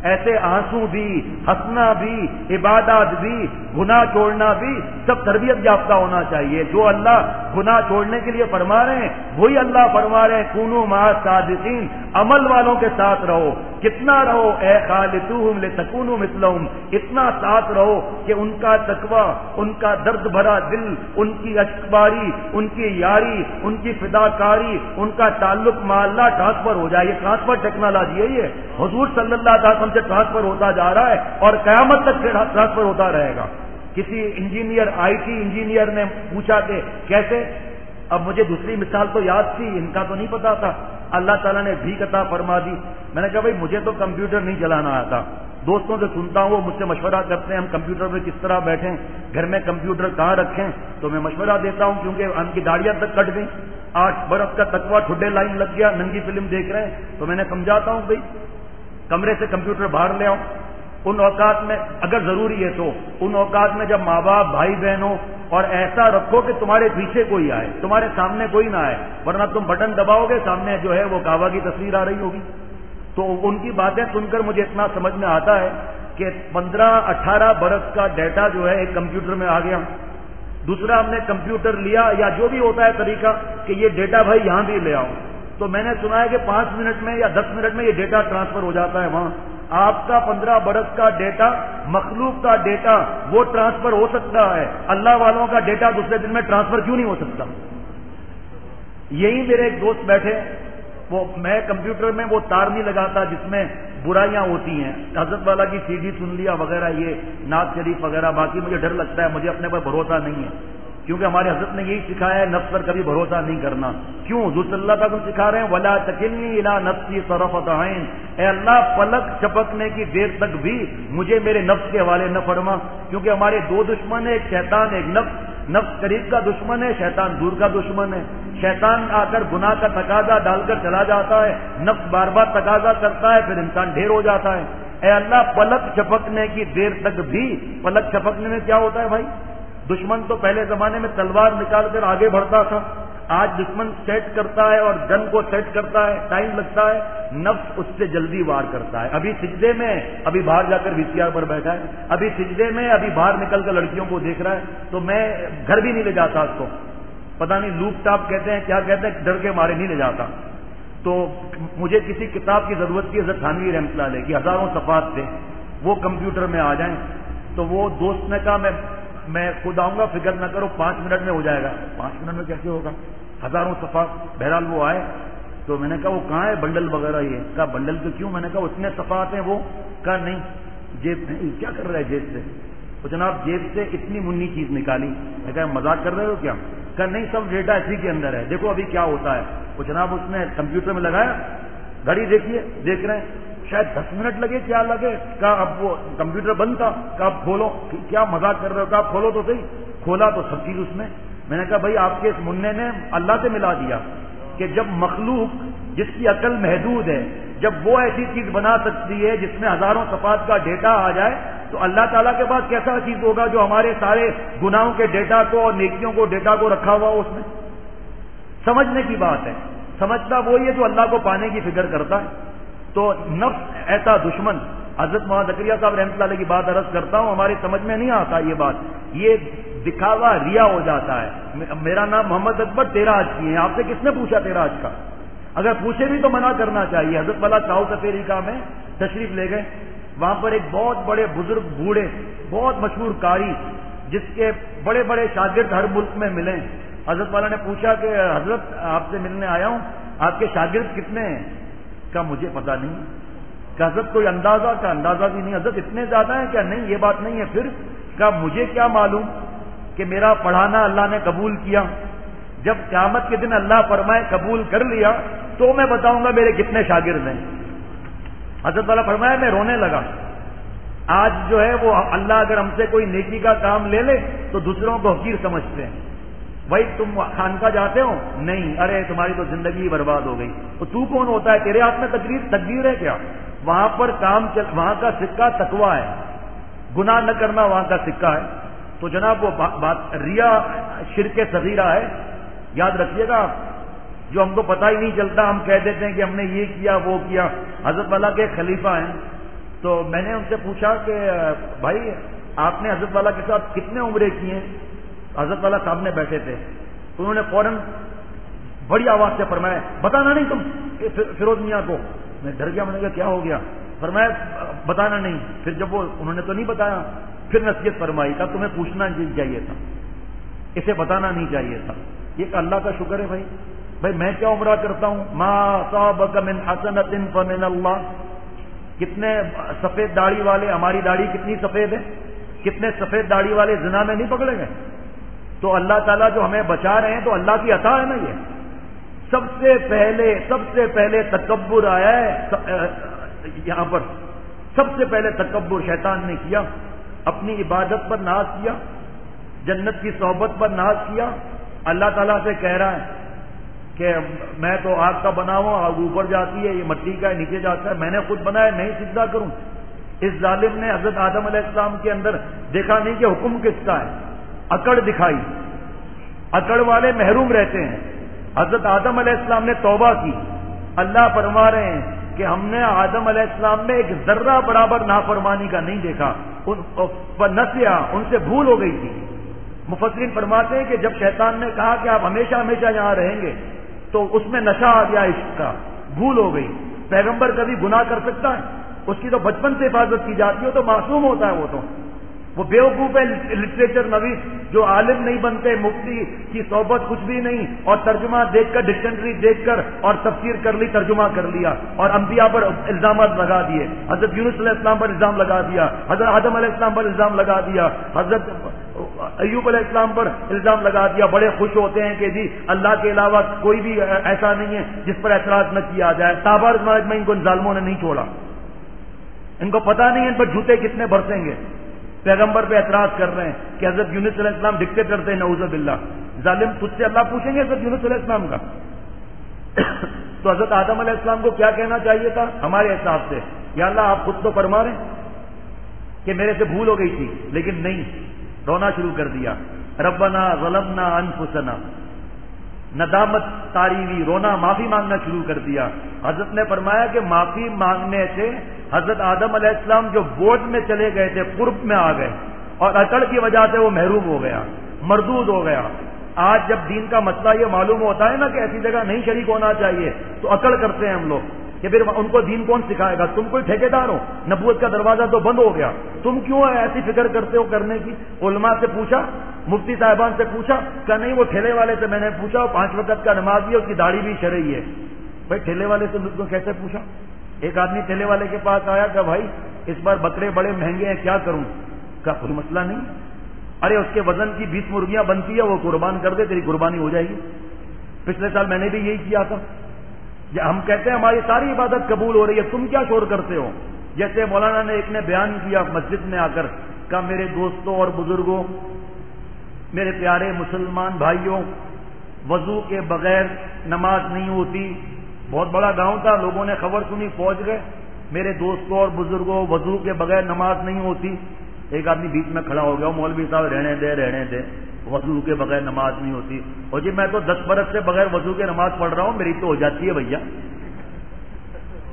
ایسے آنسو بھی، ہنسنا بھی، عبادات بھی، گناہ چھوڑنا بھی، سب تربیت یافتہ ہونا چاہیے. جو اللہ گناہ چھوڑنے کے لیے فرما رہے ہیں وہی اللہ فرما رہے ہیں کونوا مع الصادقین، عمل والوں کے ساتھ رہو. کتنا رہو؟ اے خالطوہم لتکونوا مثلہم، اتنا ساتھ رہو کہ ان کا تقوی، ان کا درد بھرا دل، ان کی اشکباری، ان کی یاری، ان کی فداکاری، ان کا تعلق مع اللہ ٹرانسفر ہو جائے. یہ ٹرانسفر ٹیکنالوجی ہے، یہ حضور صلی اللہ علیہ وسلم سے ٹرانسفر ہوتا جا رہا ہے اور قیامت تک ٹرانسفر ہوتا رہے گا. کسی انجینئر، آئی ٹی انجینئر نے پوچھا کہ کیسے؟ اب مجھے دوسری مثال تو یاد تھی، ان کا تو نہیں پتا تھا. اللہ تعالیٰ نے بھیک عطا فرما دی. میں نے کہا بھائی مجھے تو کمپیوٹر نہیں چلانا آتا، دوستوں سے سنتا ہوں وہ مجھ سے مشورہ کرتے ہیں ہم کمپیوٹر پہ کس طرح بیٹھیں، گھر میں کمپیوٹر کہاں رکھیں، تو میں مشورہ دیتا ہوں کیونکہ ان کی داڑیاں تک کٹ گئیں، 8 برس کا تقویٰ ٹھڈے لائن لگ گیا، ننگی فلم دیکھ رہے ہیں. تو میں نے سمجھاتا ہوں بھائی کمرے سے کمپیوٹر باہر لے آؤ. ان اوقات میں اگر ضروری ہے تو ان اوقات میں جب ماں باپ، بھائی بہن ہو، اور ایسا رکھو کہ تمہارے پیچھے کوئی آئے، تمہارے سامنے کوئی نہ آئے، ورنہ تم بٹن دباؤ گے سامنے جو ہے وہ کعبہ کی تصویر آ رہی ہوگی. تو ان کی باتیں سن کر مجھے اتنا سمجھ میں آتا ہے کہ 15-18 برس کا ڈیٹا جو ہے ایک کمپیوٹر میں آ گیا. دوسرا ہم نے کمپیوٹر لیا یا جو بھی ہوتا ہے طریقہ کہ یہ ڈیٹا بھائی یہاں بھی لے آؤ، تو میں نے سنا ہے کہ 5 منٹ میں یا 10 منٹ میں یہ ڈیٹا ٹرانسفر ہو جاتا ہے وہاں. آپ کا 15 برس کا ڈیٹا، مخلوق کا ڈیٹا وہ ٹرانسفر ہو سکتا ہے، اللہ والوں کا ڈیٹا دوسرے دن میں ٹرانسفر کیوں نہیں ہو سکتا؟ یہی میرے ایک دوست بیٹھے، وہ میں کمپیوٹر میں وہ تار نہیں لگاتا جس میں برائیاں ہوتی ہیں، حضرت والا کی CD سن لیا وغیرہ، یہ نعت شریف وغیرہ. باقی مجھے ڈر لگتا ہے، مجھے اپنے پر بھروسہ نہیں ہے کیونکہ ہمارے حضرت نے یہی سکھایا ہے نفس پر کبھی بھروسہ نہیں کرنا. کیوں؟ حضور صلی اللہ علیہ وسلم سکھا رہے ہیں وَلَا تَكِلْنِي إِلَىٰ نَفْسِي طَرْفَةَ عَيْنٍ، اے اللہ پلک چپکنے کی دیر تک بھی مجھے میرے نفس کے حوالے نہ فرما. کیونکہ ہمارے 2 دشمن ہیں، ایک شیطان، ایک نفس. نفس قریب کا دشمن ہے، شیطان دور کا دشمن ہے. شیطان آ کر گناہ کا تقاضا ڈال کر چلا جاتا ہے، نفس بار بار تقاضا کرتا ہے، پھر انسان ڈھیر ہو جاتا ہے. اے اللہ پلک چپکنے کی دیر تک بھی، پلک چپکنے میں کیا ہوتا ہے بھائی؟ دشمن تو پہلے زمانے میں تلوار نکال کر آگے بڑھتا تھا، آج دشمن سیٹ کرتا ہے اور گن کو سیٹ کرتا ہے، ٹائم لگتا ہے، نفس اس سے جلدی وار کرتا ہے. ابھی سجدے میں، ابھی باہر جا کر VCR پر بیٹھا ہے، ابھی سجدے میں، ابھی باہر نکل کر لڑکیوں کو دیکھ رہا ہے، تو میں گھر بھی نہیں لے جاتا اس کو. پتہ نہیں لوپ ٹاپ کہتے ہیں کیا کہتے ہیں، ڈر کے مارے نہیں لے جاتا. تو مجھے کسی کتاب کی ضرورت تھی حضرت تھانوی رحمۃ اللہ علیہ کی، ہزاروں صفحات تھے، وہ کمپیوٹر میں آ جائیں. تو وہ دوست نے کہا میں خود آؤں گا، فکر نہ کرو 5 منٹ میں ہو جائے گا. 5 منٹ میں کیسے ہوگا، ہزاروں صفحات. بہرحال وہ آئے تو میں نے کہا وہ کہاں ہے بنڈل وغیرہ؟ یہ کہا بنڈل تو کیوں؟ میں نے کہا اتنے صفحات ہیں وہ. کہا نہیں جیب میں. کیا کر رہا ہے جیب سے؟ تو جناب جیب سے اتنی منی چیز نکالی. میں کہا مذاق کر رہے ہو کیا؟ کہا نہیں سب ڈیٹا اسی کے اندر ہے، دیکھو ابھی کیا ہوتا ہے. وہ جناب اس نے کمپیوٹر میں لگایا، گھڑی دیکھیے، دیکھ رہے ہیں شاید 10 منٹ لگے، کیا لگے. کہا اب وہ کمپیوٹر بند تھا. کہا اب کھولو. کیا مذاق کر رہے ہو؟ کہا کھولو تو صحیح. کھولا تو سب چیز اس میں. میں نے کہا بھائی آپ کے اس منع نے اللہ سے ملا دیا کہ جب مخلوق جس کی عقل محدود ہے، جب وہ ایسی چیز بنا سکتی ہے جس میں ہزاروں صفحات کا ڈیٹا آ جائے، تو اللہ تعالیٰ کے پاس کیسا چیز ہوگا جو ہمارے سارے گناہوں کے ڈیٹا کو اور نیکیوں کو ڈیٹا کو رکھا ہوا ہو اس میں. سمجھنے کی بات ہے. سمجھتا وہی ہے جو اللہ کو پانے کی فکر کرتا ہے. تو نفس ایسا دشمن. حضرت مولانا زکریا صاحب رحمۃ اللہ علیہ کی بات عرض کرتا ہوں، ہماری سمجھ میں نہیں آتا یہ بات. یہ دکھاوا ریا ہو جاتا ہے. میرا نام محمد اکبر 13 حج کی ہے. آپ سے کس نے پوچھا 13 حج کا؟ اگر پوچھے بھی تو منع کرنا چاہیے. حضرت والا چاؤ سفیری کا میں تشریف لے گئے. وہاں پر ایک بہت بڑے بزرگ بوڑھے بہت مشہور قاری جس کے بڑے بڑے شاگرد ہر ملک میں ملے. حضرت والا نے پوچھا کہ حضرت آپ سے ملنے آیا ہوں، آپ کے شاگرد کتنے ہیں؟ کہا مجھے پتا نہیں. کہ حضرت کوئی اندازہ؟ کا اندازہ بھی نہیں. حضرت اتنے زیادہ ہیں؟ کیا نہیں یہ بات نہیں ہے. پھر کہا مجھے کیا معلوم کہ میرا پڑھانا اللہ نے قبول کیا. جب قیامت کے دن اللہ فرمائے قبول کر لیا تو میں بتاؤں گا میرے کتنے شاگرد ہیں. حضرت والا فرمایا میں رونے لگا. آج جو ہے وہ اللہ اگر ہم سے کوئی نیکی کا کام لے لے تو دوسروں کو حقیر سمجھتے ہیں. بھائی تم خانقاہ جاتے ہو؟ نہیں. ارے تمہاری تو زندگی برباد ہو گئی. تو کون ہوتا ہے؟ تیرے ہاتھ میں تقدیر ہے کیا؟ وہاں پر وہاں کا سکہ تقویٰ ہے، گناہ نہ کرنا وہاں کا سکہ ہے. تو جناب وہ بات ریا شرک صغیرہ ہے. یاد رکھیے گا آپ، جو ہم کو پتہ ہی نہیں چلتا ہم کہہ دیتے ہیں کہ ہم نے یہ کیا وہ کیا. حضرت والا کے خلیفہ ہیں. تو میں نے ان سے پوچھا کہ بھائی آپ نے حضرت والا کے ساتھ کتنے عمرے کیے ہیں؟ حضرت والا سامنے بیٹھے تھے. تو انہوں نے فوراً بڑی آواز سے فرمایا بتانا نہیں تم فیروز میاں کو. میں ڈر گیا. میں نے کہا کیا ہو گیا؟ فرمایا بتانا نہیں. پھر جب وہ انہوں نے تو نہیں بتایا، پھر نصیحت فرمائی تھا تمہیں پوچھنا چاہیے تھا، اسے بتانا نہیں چاہیے تھا. یہ کہ اللہ کا شکر ہے بھائی میں کیا عمرہ کرتا ہوں. ما اصابک من حسنۃ فمن اللہ. کتنے سفید داڑھی والے، ہماری داڑھی کتنی سفید ہے، کتنے سفید داڑھی والے زنا میں نہیں پکڑے گئے. تو اللہ تعالیٰ جو ہمیں بچا رہے ہیں تو اللہ کی عطا ہے نا. یہ سب سے پہلے تکبر آیا ہے یہاں پر. سب سے پہلے تکبر شیطان نے کیا. اپنی عبادت پر ناز کیا، جنت کی صحبت پر ناز کیا. اللہ تعالیٰ سے کہہ رہا ہے کہ میں تو آگ کا بنا ہوا، آگ اوپر جاتی ہے، یہ مٹی کا ہے نیچے جاتا ہے، میں نے خود بنایا نہیں سجدہ کروں. اس ظالم نے حضرت آدم علیہ السلام کے اندر دیکھا نہیں کہ حکم کس کا ہے، اکڑ دکھائی. اکڑ والے محروم رہتے ہیں. حضرت آدم علیہ السلام نے توبہ کی. اللہ فرما رہے ہیں کہ ہم نے آدم علیہ السلام میں ایک ذرہ برابر نافرمانی کا نہیں دیکھا. نسیا، ان سے بھول ہو گئی تھی. مفسرین فرماتے ہیں کہ جب شیطان نے کہا کہ آپ ہمیشہ ہمیشہ یہاں رہیں گے تو اس میں نشہ آ گیا عشق کا، بھول ہو گئی. پیغمبر کبھی گناہ کر سکتا ہے؟ اس کی تو بچپن سے حفاظت کی جاتی ہے، تو معصوم ہوتا ہے. وہ بیوقوف ہے لٹریچر نویس جو عالم نہیں بنتے، مفتی کی صحبت کچھ بھی نہیں، اور ترجمہ دیکھ کر ڈکشنری دیکھ کر اور تفسیر کر لی، ترجمہ کر لیا اور انبیاء پر الزامات لگا دیے. حضرت یونس علیہ السلام پر الزام لگا دیا، حضرت آدم علیہ السلام پر الزام لگا دیا، حضرت ایوب علیہ السلام پر الزام لگا دیا. بڑے خوش ہوتے ہیں کہ جی اللہ کے علاوہ کوئی بھی ایسا نہیں ہے جس پر اعتراض نہ کیا جائے. تابار میں ان کو ظالموں نے نہیں چھوڑا. ان کو پتا نہیں ان پر جھوٹے کتنے برسیں گے. پیغمبر پہ اعتراض کر رہے ہیں کہ حضرت یونس علیہ السلام ڈکٹیٹر تھے، نعوذ باللہ. ظالم تجھ سے اللہ پوچھیں گے حضرت یونس علیہ السلام کا. تو حضرت آدم علیہ السلام کو کیا کہنا چاہیے تھا ہمارے حساب سے؟ یا اللہ آپ خود تو فرما رہے ہیں کہ میرے سے بھول ہو گئی تھی، لیکن نہیں، رونا شروع کر دیا. ربنا ظلمنا انفسنا. ندامت طاری ہوئی، رونا، معافی مانگنا شروع کر دیا۔ حضرت نے فرمایا کہ معافی مانگنے سے حضرت آدم علیہ السلام جو بوجھ میں چلے گئے تھے قرب میں آ گئے، اور اکڑ کی وجہ سے وہ محروم ہو گیا، مردود ہو گیا۔ آج جب دین کا مسئلہ یہ معلوم ہوتا ہے نا کہ ایسی جگہ نہیں شریک ہونا چاہیے، تو اکڑ کرتے ہیں ہم لوگ کہ پھر ان کو دین کون سکھائے گا؟ تم کوئی ٹھیکیدار ہو؟ نبوت کا دروازہ تو بند ہو گیا، تم کیوں ایسی فکر کرتے ہو کرنے کی؟ علماء سے پوچھا، مفتی صاحبان سے پوچھا کہ نہیں، وہ ٹھیلے والے سے میں نے پوچھا، 5 وقت کا نمازی ہے، اس کی داڑھی بھی شرعی ہے۔ بھائی ٹھیلے والے سے مجھ کو کیسے پوچھا؟ ایک آدمی ٹھیلے والے کے پاس آیا کہ بھائی اس بار بکرے بڑے مہنگے ہیں، کیا کروں؟ کہا کوئی مسئلہ نہیں، ارے اس کے وزن کی 20 مرغیاں بنتی ہے، وہ قربان کر دے، تیری قربانی ہو جائے گی۔ پچھلے سال میں نے بھی یہی کیا تھا۔ ہم کہتے ہیں ہماری ساری عبادت قبول ہو رہی ہے، تم کیا شور کرتے ہو؟ جیسے مولانا نے ایک نے بیان کیا مسجد میں آ کر، کہا میرے دوستوں اور بزرگوں، میرے پیارے مسلمان بھائیوں، وضو کے بغیر نماز نہیں ہوتی۔ بہت بڑا گاؤں تھا، لوگوں نے خبر سنی، پہنچ گئے، میرے دوستوں اور بزرگوں، وضو کے بغیر نماز نہیں ہوتی۔ ایک آدمی بیچ میں کھڑا ہو گیا، مولوی صاحب رہنے دے، وضو کے بغیر نماز نہیں ہوتی۔ اور جی میں تو 10 برس سے بغیر وضو کے نماز پڑھ رہا ہوں، میری تو ہو جاتی ہے بھیا۔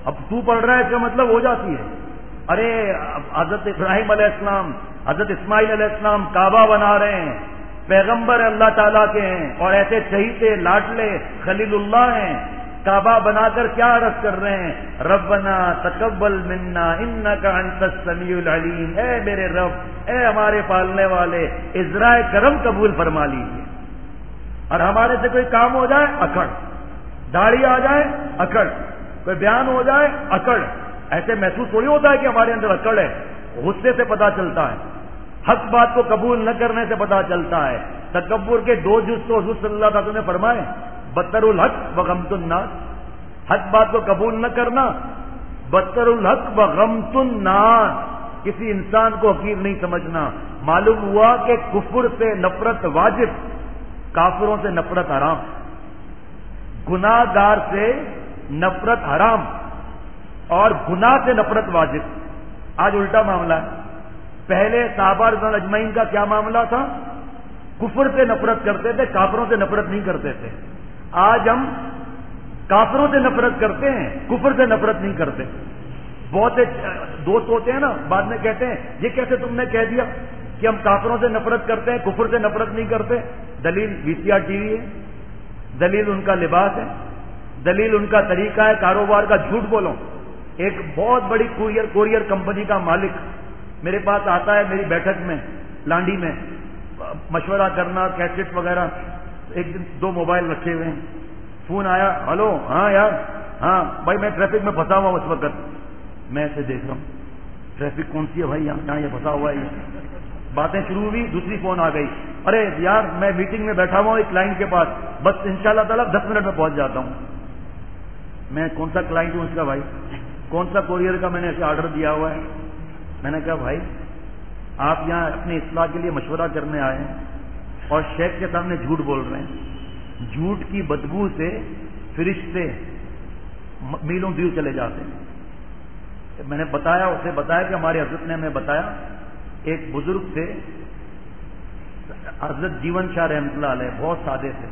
اب تو پڑھ رہا ہے اس کا مطلب ہو جاتی ہے؟ ارے حضرت ابراہیم علیہ السلام، حضرت اسماعیل علیہ السلام کعبہ بنا رہے ہیں، پیغمبر اللہ تعالیٰ کے ہیں، اور ایسے چہیتے لاڈلے خلیل اللہ ہیں، کعبہ بنا کر کیا عرض کر رہے ہیں؟ ربنا تقبل منا انک انت السمیع العلیم، اے میرے رب، اے ہمارے پالنے والے، اجرائے کرم قبول فرما لیجیے۔ اور ہمارے سے کوئی کام ہو جائے اکڑ، داڑھی آ جائے اکڑ، کوئی بیان ہو جائے اکڑ۔ ایسے محسوس تھوڑی ہوتا ہے کہ ہمارے اندر اکڑ ہے، غصے سے پتا چلتا ہے، حق بات کو قبول نہ کرنے سے پتا چلتا ہے۔ تکبر کے 2 جز تو حضور صلی اللہ علیہ وسلم نے فرمائے، بدتر الحق وغمت الناس، حق بات کو قبول نہ کرنا، بدتر الحق وغمت الناس، کسی انسان کو حقیر نہیں سمجھنا۔ معلوم ہوا کہ کفر سے نفرت واجب، کافروں سے نفرت حرام، گناہ گار سے نفرت حرام اور گناہ سے نفرت واجب۔ آج الٹا معاملہ ہے۔ پہلے صحابہ رضوان اجمعین کا کیا معاملہ تھا؟ کفر سے نفرت کرتے تھے، کافروں سے نفرت نہیں کرتے تھے۔ آج ہم کافروں سے نفرت کرتے ہیں، کفر سے نفرت نہیں کرتے۔ بہت سے دوست ہوتے ہیں نا، بعد میں کہتے ہیں یہ کیسے تم نے کہہ دیا کہ ہم کافروں سے نفرت کرتے ہیں، کفر سے نفرت نہیں کرتے؟ دلیل VCR TV ہے، دلیل ان کا لباس ہے، دلیل ان کا طریقہ ہے کاروبار کا۔ جھوٹ بولو۔ ایک بہت بڑی کوریئر کمپنی کا مالک میرے پاس آتا ہے، میری بیٹھک میں لانڈی میں مشورہ کرنا، کیسٹ وغیرہ۔ ایک دن 2 موبائل رکھے ہوئے ہیں، فون آیا، ہلو، ہاں یار، ہاں بھائی میں ٹریفک میں پھنسا ہوا ہوں اس وقت۔ میں ایسے دیکھ رہا ہوں ٹریفک کون سی ہے بھائی، یہاں یہ پھنسا ہوا ہے۔ یہ باتیں شروع ہوئی، دوسری فون آ گئی، ارے یار میں میٹنگ میں بیٹھا ہوا ہوں ایک کلائنٹ کے پاس، بس انشاءاللہ تعالیٰ 10 منٹ میں پہنچ جاتا ہوں۔ میں کون سا کلائنٹ ہوں اس کا بھائی، کون سا کوریئر کا میں نے اسے آرڈر دیا ہوا ہے؟ میں نے کہا بھائی آپ یہاں اپنی اصلاح کے لیے مشورہ کرنے آئے ہیں اور شیخ کے سامنے جھوٹ بول رہے ہیں۔ جھوٹ کی بدبو سے فرشتے میلوں دور چلے جاتے ہیں۔ میں نے بتایا، اسے بتایا کہ ہمارے حضرت نے ہمیں بتایا، ایک بزرگ تھے حضرت جیون شاہ رحمۃ اللہ علیہ، بہت سادے تھے،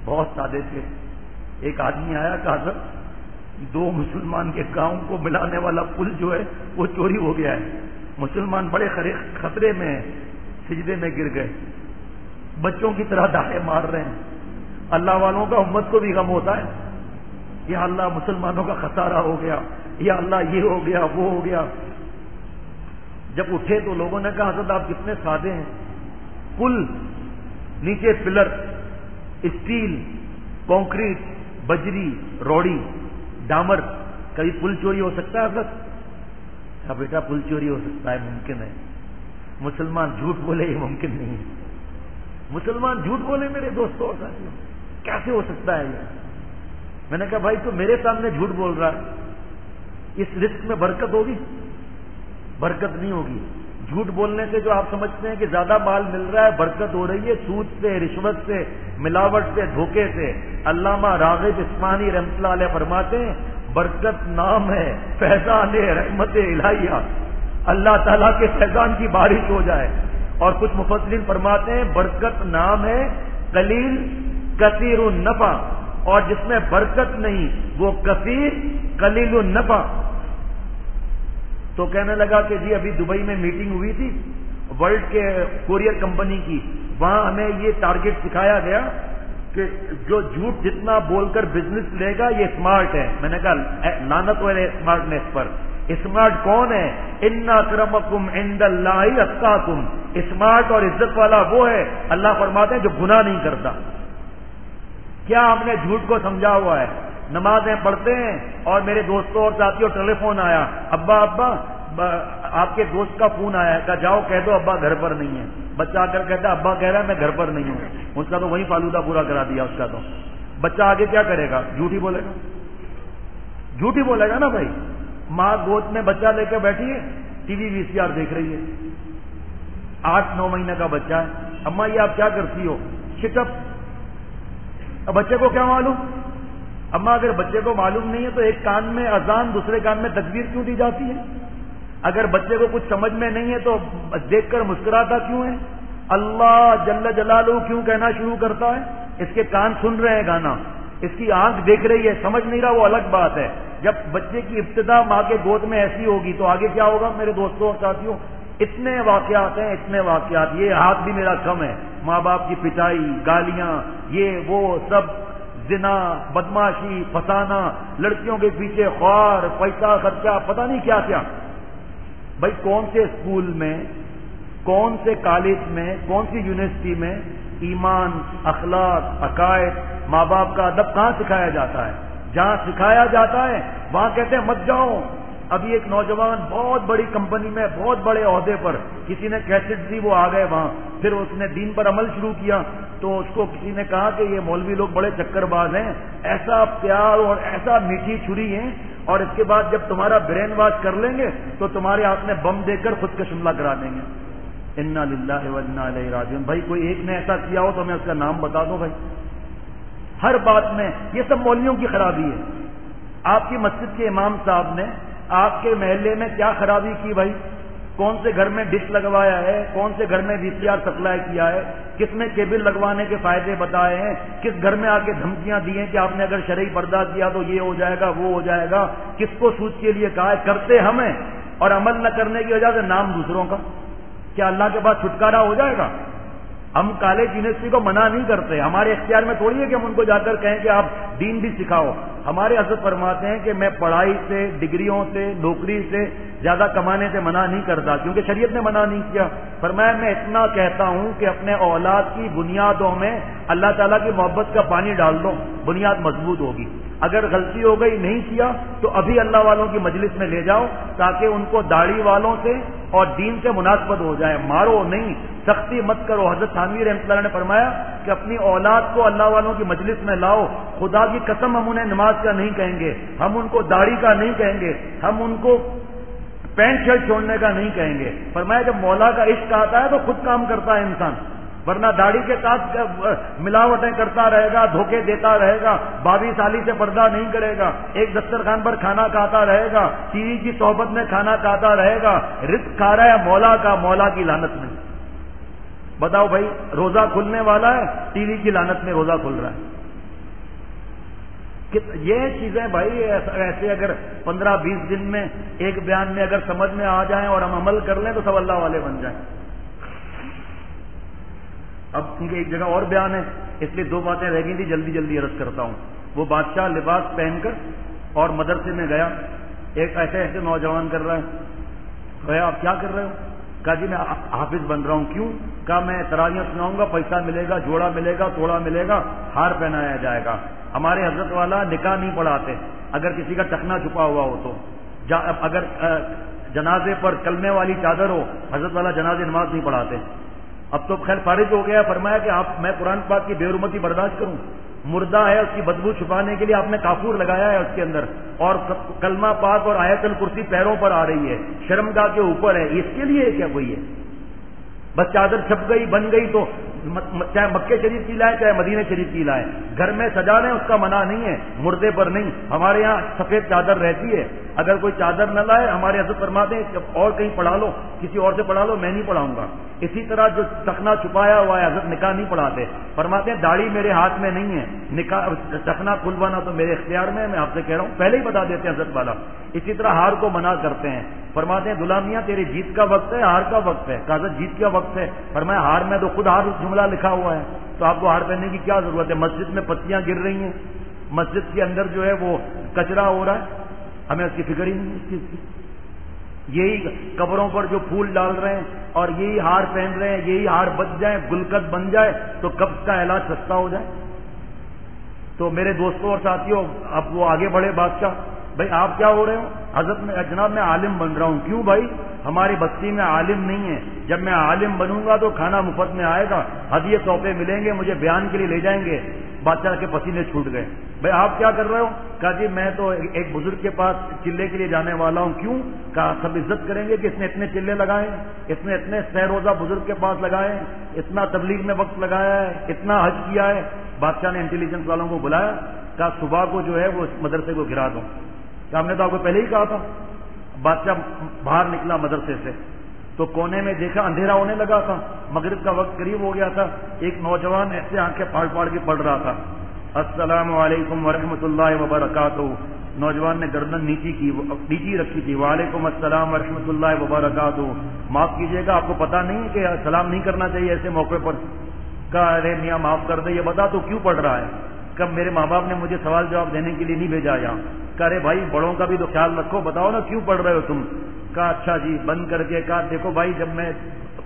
بہت سادے تھے۔ ایک آدمی آیا کہ حضرت 2 مسلمان کے گاؤں کو ملانے والا پل جو ہے وہ چوری ہو گیا ہے، مسلمان بڑے خطرے میں ہیں، سجدے میں گر گئے، بچوں کی طرح داڑے مار رہے ہیں۔ اللہ والوں کا امت کو بھی غم ہوتا ہے، یا اللہ مسلمانوں کا خسارہ ہو گیا، یا اللہ یہ ہو گیا وہ ہو گیا۔ جب اٹھے تو لوگوں نے کہا حضرت آپ کتنے سادے ہیں، پل نیچے پلر، اسٹیل، کنکریٹ، بجری، روڑی، ڈامر، کبھی پل چوری ہو سکتا ہے حضرت؟ کہا بیٹا پل چوری ہو سکتا ہے، ممکن ہے، مسلمان جھوٹ بولے یہ ممکن نہیں ہے۔ مسلمان جھوٹ بولے میرے دوستوں اور ساتھیوں، کیسے ہو سکتا ہے یہ؟ میں نے کہا بھائی تو میرے سامنے جھوٹ بول رہا ہے، اس رزق میں برکت ہوگی؟ برکت نہیں ہوگی۔ جھوٹ بولنے سے جو آپ سمجھتے ہیں کہ زیادہ مال مل رہا ہے، برکت ہو رہی ہے سود سے، رشوت سے، ملاوٹ سے، دھوکے سے۔ علامہ راغب عثمانی رحمۃ اللہ علیہ فرماتے ہیں برکت نام ہے فیضان رحمت الہیہ، اللہ تعالیٰ کے فیضان کی بارش ہو جائے۔ اور کچھ مفسرین فرماتے ہیں برکت نام ہے قلیل کثیر النفع، اور جس میں برکت نہیں وہ کثیر قلیل النفع۔ تو کہنے لگا کہ جی ابھی دبئی میں میٹنگ ہوئی تھی ورلڈ کے کوریئر کمپنی کی، وہاں ہمیں یہ ٹارگٹ سکھایا گیا کہ جو جھوٹ جتنا بول کر بزنس لے گا یہ اسمارٹ ہے۔ میں نے کہا لعنت ہو اسمارٹنیس پر، اسمارٹ کون ہے؟ ان اکرمکم عند اللہ اتقاکم، اسمارٹ اور عزت والا وہ ہے، اللہ فرماتے ہیں جو گناہ نہیں کرتا۔ کیا ہم نے جھوٹ کو سمجھا ہوا ہے؟ نمازیں پڑھتے ہیں اور میرے دوستوں اور ساتھیوں ٹیلی فون آیا، ابا آپ کے دوست کا فون آیا ہے، کہا جاؤ کہہ دو ابا گھر پر نہیں ہے۔ بچہ آ کر کہتا ہے ابا کہہ رہا ہے میں گھر پر نہیں ہوں، اس کا تو وہی فالودہ پورا کرا دیا اس کا۔ تو بچہ آگے کیا کرے گا؟ جھوٹ ہی بولے گا، جھوٹ ہی بولے گا نا بھائی۔ ماں گود میں بچہ لے کے بیٹھی ہے، ٹی وی VCR دیکھ رہی ہے، 8-9 مہینے کا بچہ ہے، اماں یہ آپ کیا کرتی ہو؟ Shut up. اب بچے کو کیا معلوم؟ اماں اگر بچے کو معلوم نہیں ہے تو ایک کان میں اذان دوسرے کان میں تکبیر کیوں دی جاتی ہے؟ اگر بچے کو کچھ سمجھ میں نہیں ہے تو دیکھ کر مسکراتا کیوں ہے؟ اللہ جل جلالہ کیوں کہنا شروع کرتا ہے؟ اس کے کان سن رہے ہیں گانا، اس کی آنکھ دیکھ رہی ہے، سمجھ نہیں رہا وہ الگ بات ہے۔ جب بچے کی ابتدا ماں کے گود میں ایسی ہوگی تو آگے کیا ہوگا میرے دوستوں اور ساتھیوں؟ اتنے واقعات ہیں، اتنے واقعات، یہ ہاتھ بھی میرا کم ہے، ماں باپ کی پٹائی، گالیاں، یہ وہ سب، زنا، بدماشی، فسانہ، لڑکیوں کے پیچھے خوار، پیسہ خرچہ، پتہ نہیں کیا کیا۔ بھائی کون سے اسکول میں، کون سے کالج میں، کون سی یونیورسٹی میں ایمان، اخلاق، عقائد، ماں باپ کا ادب کہاں سکھایا جاتا ہے؟ جہاں سکھایا جاتا ہے وہاں کہتے ہیں مت جاؤ۔ ابھی ایک نوجوان بہت بڑی کمپنی میں بہت بڑے عہدے پر، کسی نے کیسٹ دی وہ آ گئے وہاں، پھر اس نے دین پر عمل شروع کیا تو اس کو کسی نے کہا کہ یہ مولوی لوگ بڑے چکر باز ہیں، ایسا پیار اور ایسا میٹھی چھری ہیں، اور اس کے بعد جب تمہارا برین واش کر لیں گے تو تمہارے ہاتھ میں بم دے کر خود کا شملہ کرا دیں گے۔ انا للہ و انا الیہ راجعون۔ بھائی کوئی ایک نے ایسا کیا ہو تو میں اس کا نام بتا دوں بھائی۔ ہر بات میں یہ سب مولویوں کی خرابی ہے۔ آپ کی مسجد کے امام صاحب نے آپ کے محلے میں کیا خرابی کی بھائی؟ کون سے گھر میں ڈش لگوایا ہے، کون سے گھر میں VCR سپلائی کیا ہے، کس میں کیبل لگوانے کے فائدے بتائے ہیں، کس گھر میں آ کے دھمکیاں دی ہیں کہ آپ نے اگر شرعی پردہ کیا تو یہ ہو جائے گا وہ ہو جائے گا، کس کو سود کے لیے کہا ہے، کرتے ہمیں اور عمل نہ کرنے کی وجہ سے نام دوسروں کا۔ کیا اللہ کے پاس چھٹکارا ہو جائے گا؟ ہم کالج یونیورسٹی کو منع نہیں کرتے، ہمارے اختیار میں تھوڑی ہے کہ ہم ان کو جا کر کہیں کہ آپ دین بھی سکھاؤ۔ ہمارے حضرت فرماتے ہیں کہ میں پڑھائی سے، ڈگریوں سے، نوکری سے زیادہ کمانے سے منع نہیں کرتا، کیونکہ شریعت نے منع نہیں کیا۔ فرمایا میں اتنا کہتا ہوں کہ اپنے اولاد کی بنیادوں میں اللہ تعالیٰ کی محبت کا پانی ڈال دو، بنیاد مضبوط ہوگی۔ اگر غلطی ہو گئی نہیں کیا تو ابھی اللہ والوں کی مجلس میں لے جاؤ تاکہ ان کو داڑھی والوں سے اور دین سے مناسبت ہو جائے، مارو نہیں، سختی مت کرو۔ حضرت تھانوی رحمۃ اللہ نے فرمایا کہ اپنی اولاد کو اللہ والوں کی مجلس میں لاؤ، خدا کی قسم ہم انہیں نماز کا نہیں کہیں گے، ہم ان کو داڑھی کا نہیں کہیں گے، ہم ان کو پینٹ شرٹ چھوڑنے کا نہیں کہیں گے۔ فرمایا جب مولا کا عشق آتا ہے تو خود کام کرتا ہے انسان، ورنہ داڑھی کے ساتھ ملاوٹیں کرتا رہے گا، دھوکے دیتا رہے گا، بابی سالی سے پردہ نہیں کرے گا، ایک دسترخوان پر کھانا کھاتا رہے گا، ٹی وی کی صحبت میں کھانا کھاتا رہے گا، رزق کھا رہا ہے مولا کا، مولا کی لعنت میں۔ بتاؤ بھائی، روزہ کھلنے والا ہے، ٹی وی کی لعنت میں روزہ کھل رہا ہے۔ یہ چیزیں بھائی ایسے اگر 15-20 دن میں ایک بیان میں اگر سمجھ میں آ جائیں اور ہم عمل کر لیں تو سب اللہ والے بن جائیں۔ اب کیونکہ ایک جگہ اور بیان ہے اس لیے 2 باتیں رہ گئی تھی، جلدی جلدی عرض کرتا ہوں۔ وہ بادشاہ لباس پہن کر اور مدرسے میں گیا، ایک ایسے نوجوان کر رہا ہے، کہا آپ کیا کر رہے ہو؟ کہا جی میں حافظ بن رہا ہوں۔ کیوں؟ کہا میں تراویح سناؤں گا، پیسہ ملے گا، جوڑا ملے گا، توڑا ملے گا، ہار پہنایا جائے گا۔ ہمارے حضرت والا نکاح نہیں پڑھاتے اگر کسی کا ٹخنا چھپا ہوا ہو تو، اگر جنازے پر کلمے والی چادر ہو، حضرت والا جنازے نماز نہیں پڑھاتے۔ اب تو خیر فارغ ہو گیا، فرمایا کہ میں قرآن پاک کی بے حرمتی برداشت کروں؟ مردہ ہے، اس کی بدبو چھپانے کے لیے آپ نے کافور لگایا ہے اس کے اندر، اور کلمہ پاک اور آیت الکرسی پیروں پر آ رہی ہے، شرمگاہ کے اوپر ہے، اس کے لیے کیا کوئی ہے؟ بس چادر چھپ گئی بن گئی تو چاہے مکے شریف کی لائیں چاہے مدینہ شریف کی لائیں، گھر میں سجا لیں، اس کا منع نہیں ہے، مردے پر نہیں۔ ہمارے یہاں سفید چادر رہتی ہے، اگر کوئی چادر نہ لائے ہمارے حضرت فرماتے ہیں کہ اور کہیں پڑھا لو، کسی اور سے پڑھا لو، میں نہیں پڑھاؤں گا۔ اسی طرح جو ٹخنا چھپایا ہوا ہے، حضرت نکاح نہیں پڑھاتے، فرماتے ہیں داڑھی میرے ہاتھ میں نہیں ہے، نکاح ٹخنا کھلوانا تو میرے اختیار میں ہے، میں آپ سے کہہ رہا ہوں، پہلے ہی بتا دیتے ہیں حضرت والا۔ اسی طرح ہار کو منع کرتے ہیں، فرماتے ہیں غلامیاں تیری جیت کا وقت ہے، ہار کا وقت ہے، حضرت جیت کا وقت ہے، فرمایا ہار میں تو خود ہار جملہ لکھا ہوا ہے، تو آپ کو ہار پہننے کی کیا ضرورت ہے؟ مسجد میں پتیاں گر رہی ہیں، مسجد کے اندر جو ہے وہ کچرا ہو رہا ہے، ہمیں اس کی فکر ہی نہیں اس چیز کی۔ یہی قبروں پر جو پھول ڈال رہے ہیں اور یہی ہار پہن رہے ہیں، یہی ہار بچ جائے، گلکت بن جائے تو قبض کا علاج سستا ہو جائے۔ تو میرے دوستوں اور ساتھیوں، اب وہ آگے بڑھے بادشاہ، بھائی آپ کیا ہو رہے ہو؟ حضرت میں جناب میں عالم بن رہا ہوں۔ کیوں بھائی؟ ہماری بستی میں عالم نہیں ہے، جب میں عالم بنوں گا تو کھانا مفت میں آئے گا، ہدیے تحفے ملیں گے، مجھے بیان کے لیے لے جائیں گے۔ بادشاہ کے پسینے چھوٹ گئے، بھائی آپ کیا کر رہے ہو؟ کہا جی میں تو ایک بزرگ کے پاس چلے کے لیے جانے والا ہوں۔ کیوں؟ کہا سب عزت کریں گے کہ اس نے اتنے چلے لگائے، اس نے اتنے سہ روزہ بزرگ کے پاس لگائے، اتنا تبلیغ میں وقت لگایا ہے، اتنا حج کیا ہے۔ بادشاہ نے انٹیلیجنس والوں کو بلایا، کہا صبح کو جو ہے وہ اس مدرسے کو گرا دو۔ کہ ہم نے تو آپ کو پہلے ہی کہا تھا۔ بادشاہ باہر نکلا مدرسے سے تو کونے میں دیکھا اندھیرا ہونے لگا تھا، مغرب کا وقت قریب ہو گیا تھا۔ ایک نوجوان ایسے آنکھیں پھاڑ پھاڑ کے پڑھ رہا تھا، السلام علیکم ورحمۃ اللہ وبرکاتہ۔ نوجوان نے گردن نیچی رکھی تھی، وعلیکم السلام ورحمۃ اللہ وبرکاتہ۔ معاف کیجیے گا، آپ کو پتا نہیں کہ سلام نہیں کرنا چاہیے ایسے موقع پر؟ کہا ارے میاں معاف کر دے، یہ بتا تو کیوں پڑھ رہا ہے؟ کب میرے ماں باپ نے مجھے سوال جواب دینے کے لیے نہیں بھیجا یہاں۔ کہا ارے بھائی بڑوں کا بھی تو خیال رکھو، بتاؤ نا کیوں پڑھ رہے ہو تم؟ کہا اچھا جی، بند کر کے کہا دیکھو بھائی، جب میں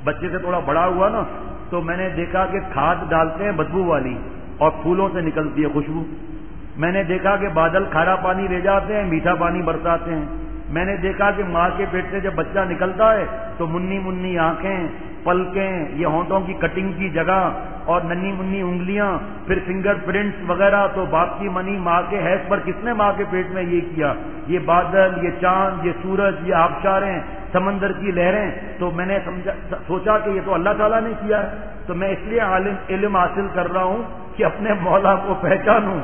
بچے سے تھوڑا بڑا ہوا نا تو میں نے دیکھا کہ کھاد ڈالتے ہیں بدبو والی اور پھولوں سے نکلتی ہے خوشبو۔ میں نے دیکھا کہ بادل کھارا پانی لے جاتے ہیں، میٹھا پانی برساتے ہیں۔ میں نے دیکھا کہ ماں کے پیٹ سے جب بچہ نکلتا ہے تو منی منی آنکھیں، پلکیں، یہ ہونٹوں کی کٹنگ کی جگہ اور ننی منی انگلیاں، پھر فنگر پرنٹس وغیرہ، تو باپ کی منی ماں کے حیض پر کس نے ماں کے پیٹ میں یہ کیا؟ یہ بادل، یہ چاند، یہ سورج، یہ آبشاریں، سمندر کی لہریں۔ تو میں نے سوچا کہ یہ تو اللہ تعالیٰ نے کیا ہے، تو میں اس لیے علم حاصل کر رہا ہوں کہ اپنے مولا کو پہچانوں،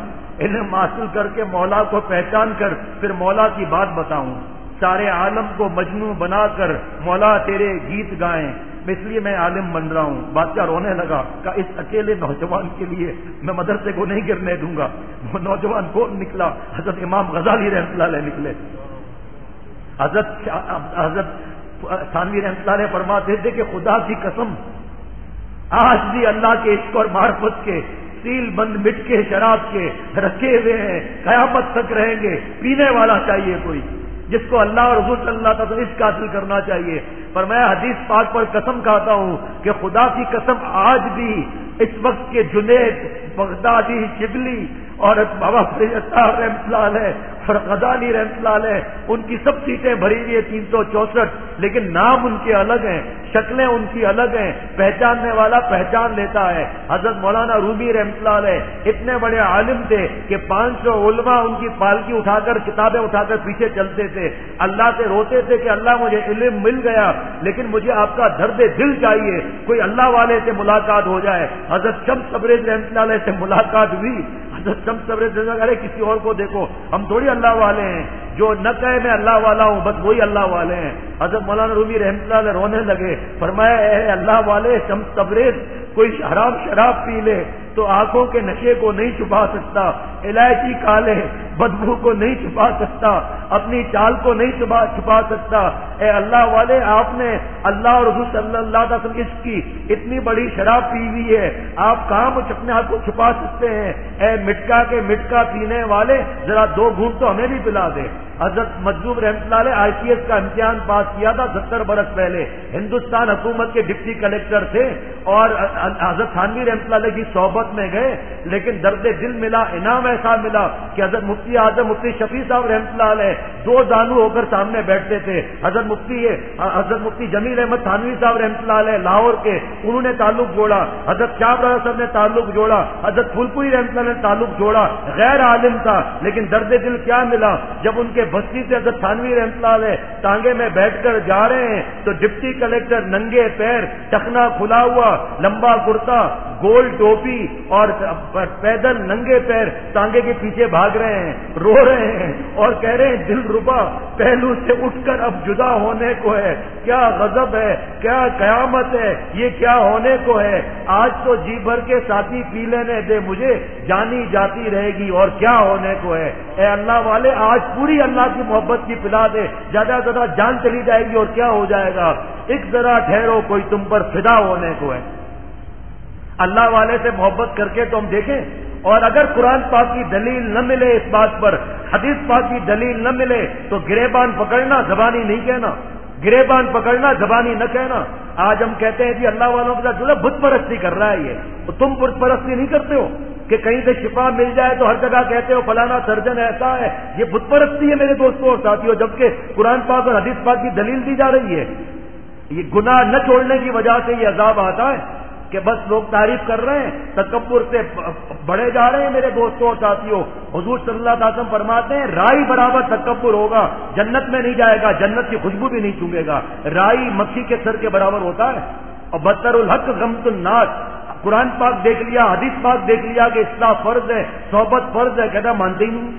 علم حاصل کر کے مولا کو پہچان کر پھر مولا کی بات بتاؤں، سارے عالم کو مجنوں بنا کر مولا تیرے گیت گائیں، اس لیے میں عالم بن رہا ہوں۔ بادشاہ رونے لگا، کہ اس اکیلے نوجوان کے لیے میں مدرسے کو نہیں گرنے دوں گا۔ وہ نوجوان کون نکلا؟ حضرت امام غزالی رحمۃ اللہ علیہ نکلے۔ حضرت تھانوی رحمۃ اللہ علیہ فرماتے تھے کہ خدا کی قسم آج بھی اللہ کے عشق اور معرفت کے سیل بند مٹ کے شراب کے رکھے ہوئے ہیں، قیامت تک رہیں گے۔ پینے والا چاہیے کوئی جس کو اللہ اور حضور صلی اللہ تعالی وسلم عشق حاصل کرنا چاہیے۔ پر میں حدیث پاک پر قسم کھاتا ہوں کہ خدا کی قسم آج بھی اس وقت کے جنید، بغدادی، شبلی اور بابا فرید صاحب رحمۃ اللہ علیہ اور غزالی رحمۃ اللہ علیہ، ان کی سب سیٹیں بھری ہوئی ہیں 364، لیکن نام ان کے الگ ہیں، شکلیں ان کی الگ ہیں، پہچاننے والا پہچان لیتا ہے۔ حضرت مولانا رومی رحمۃ اللہ علیہ اتنے بڑے عالم تھے کہ 500 علماء ان کی پالکی اٹھا کر، کتابیں اٹھا کر پیچھے چلتے تھے، اللہ سے روتے تھے کہ اللہ مجھے علم مل گیا لیکن مجھے آپ کا درد دل چاہیے، کوئی اللہ والے سے ملاقات ہو جائے۔ حضرت شمس تبریز رحمۃ اللہ علیہ سے ملاقات ہوئی، حضرت شمس تبریز ارے کسی اور کو دیکھو، ہم تھوڑی اللہ والے ہیں، جو نہ کہے میں اللہ والا ہوں بس وہی اللہ والے ہیں۔ حضرت مولانا رومی رحمۃ اللہ علیہ رونے لگے، فرمایا اے اللہ والے شمس تبریز، کوئی حرام شراب پی لے تو آنکھوں کے نشے کو نہیں چھپا سکتا، الائچی کالے بدبو کو نہیں چھپا سکتا، اپنی چال کو نہیں چھپا سکتا۔ اے اللہ والے، آپ نے اللہ اور رسول صلی اللہ علیہ وسلم عشق کی اتنی بڑی شراب پی ہوئی ہے، آپ کہاں اپنے آپ کو چھپا سکتے ہیں؟ اے مٹکا کے مٹکا پینے والے، ذرا 2 گھونٹ تو ہمیں بھی پلا دے۔ حضرت مجذوب رحمۃ اللہ علیہ ICS کا امتحان پاس کیا تھا 70 برس پہلے، ہندوستان حکومت کے ڈپٹی کلیکٹر تھے، اور حضرت تھانوی رحمۃ اللہ علیہ کی صحبت محبت میں گئے، لیکن درد دل ملا، انعام ایسا ملا کہ حضرت مفتی اعظم مفتی شفیع صاحب رحمۃ اللہ علیہ دو دانو ہو کر سامنے بیٹھتے تھے۔ حضرت مفتی جمیل احمد تھانوی صاحب رحمۃ اللہ علیہ لاہور کے، انہوں نے تعلق جوڑا، حضرت شاہ رضا صاحب نے تعلق جوڑا، حضرت پھولپوری رحمۃ اللہ نے تعلق جوڑا، غیر عالم تھا لیکن درد دل کیا ملا جب ان کے بستی سے حضرت تھانوی رحمۃ اللہ علیہ ٹانگے میں بیٹھ کر جا رہے ہیں تو ڈپٹی کلیکٹر ننگے پیر، ٹخنا کھلا ہوا، لمبا کرتا، گول ٹوپی اور پیدل ننگے پیر ٹانگے کے پیچھے بھاگ رہے ہیں، رو رہے ہیں اور کہہ رہے ہیں دل ربا پہلو سے اٹھ کر اب جدا ہونے کو ہے، کیا غضب ہے، کیا قیامت ہے، یہ کیا ہونے کو ہے، آج تو جی بھر کے ساتھی پی لینے دے مجھے، جانی جاتی رہے گی اور کیا ہونے کو ہے۔ اے اللہ والے آج پوری اللہ کی محبت کی پلا دے، زیادہ سے زیادہ جان چلی جائے گی اور کیا ہو جائے گا، ایک ذرا ٹھہرو کوئی تم پر فدا ہونے کو ہے۔ اللہ والے سے محبت کر کے تو ہم دیکھیں، اور اگر قرآن پاک کی دلیل نہ ملے اس بات پر، حدیث پاک کی دلیل نہ ملے تو گریبان پکڑنا زبانی نہیں کہنا، گریبان پکڑنا زبانی نہ کہنا۔ آج ہم کہتے ہیں جی اللہ والوں کے ساتھ جو ہے بت پرستی کر رہا ہے یہ، تو تم بت پرستی نہیں کرتے ہو کہ کہیں سے شفا مل جائے تو ہر جگہ کہتے ہو فلانا سرجن ایسا ہے، یہ بت پرستی ہے میرے دوستوں اور ساتھیوں، جبکہ قرآن پاک اور حدیث پاک کی دلیل دی جا رہی ہے۔ یہ گناہ نہ چھوڑنے کی وجہ سے یہ عذاب آتا ہے کہ بس لوگ تعریف کر رہے ہیں، تکبر سے بڑھے جا رہے ہیں میرے دوستوں اور ساتھیوں۔ حضور صلی اللہ علیہ وسلم فرماتے ہیں رائی برابر تکبر ہوگا جنت میں نہیں جائے گا، جنت کی خوشبو بھی نہیں چونگے گا، رائی مکھی کے سر کے برابر ہوتا ہے۔ اور بدتر الحق غمت الناس، قرآن پاک دیکھ لیا، حدیث پاک دیکھ لیا کہ اصلاح فرض ہے، صحبت فرض ہے، کہتا مانتے ہی نہیں،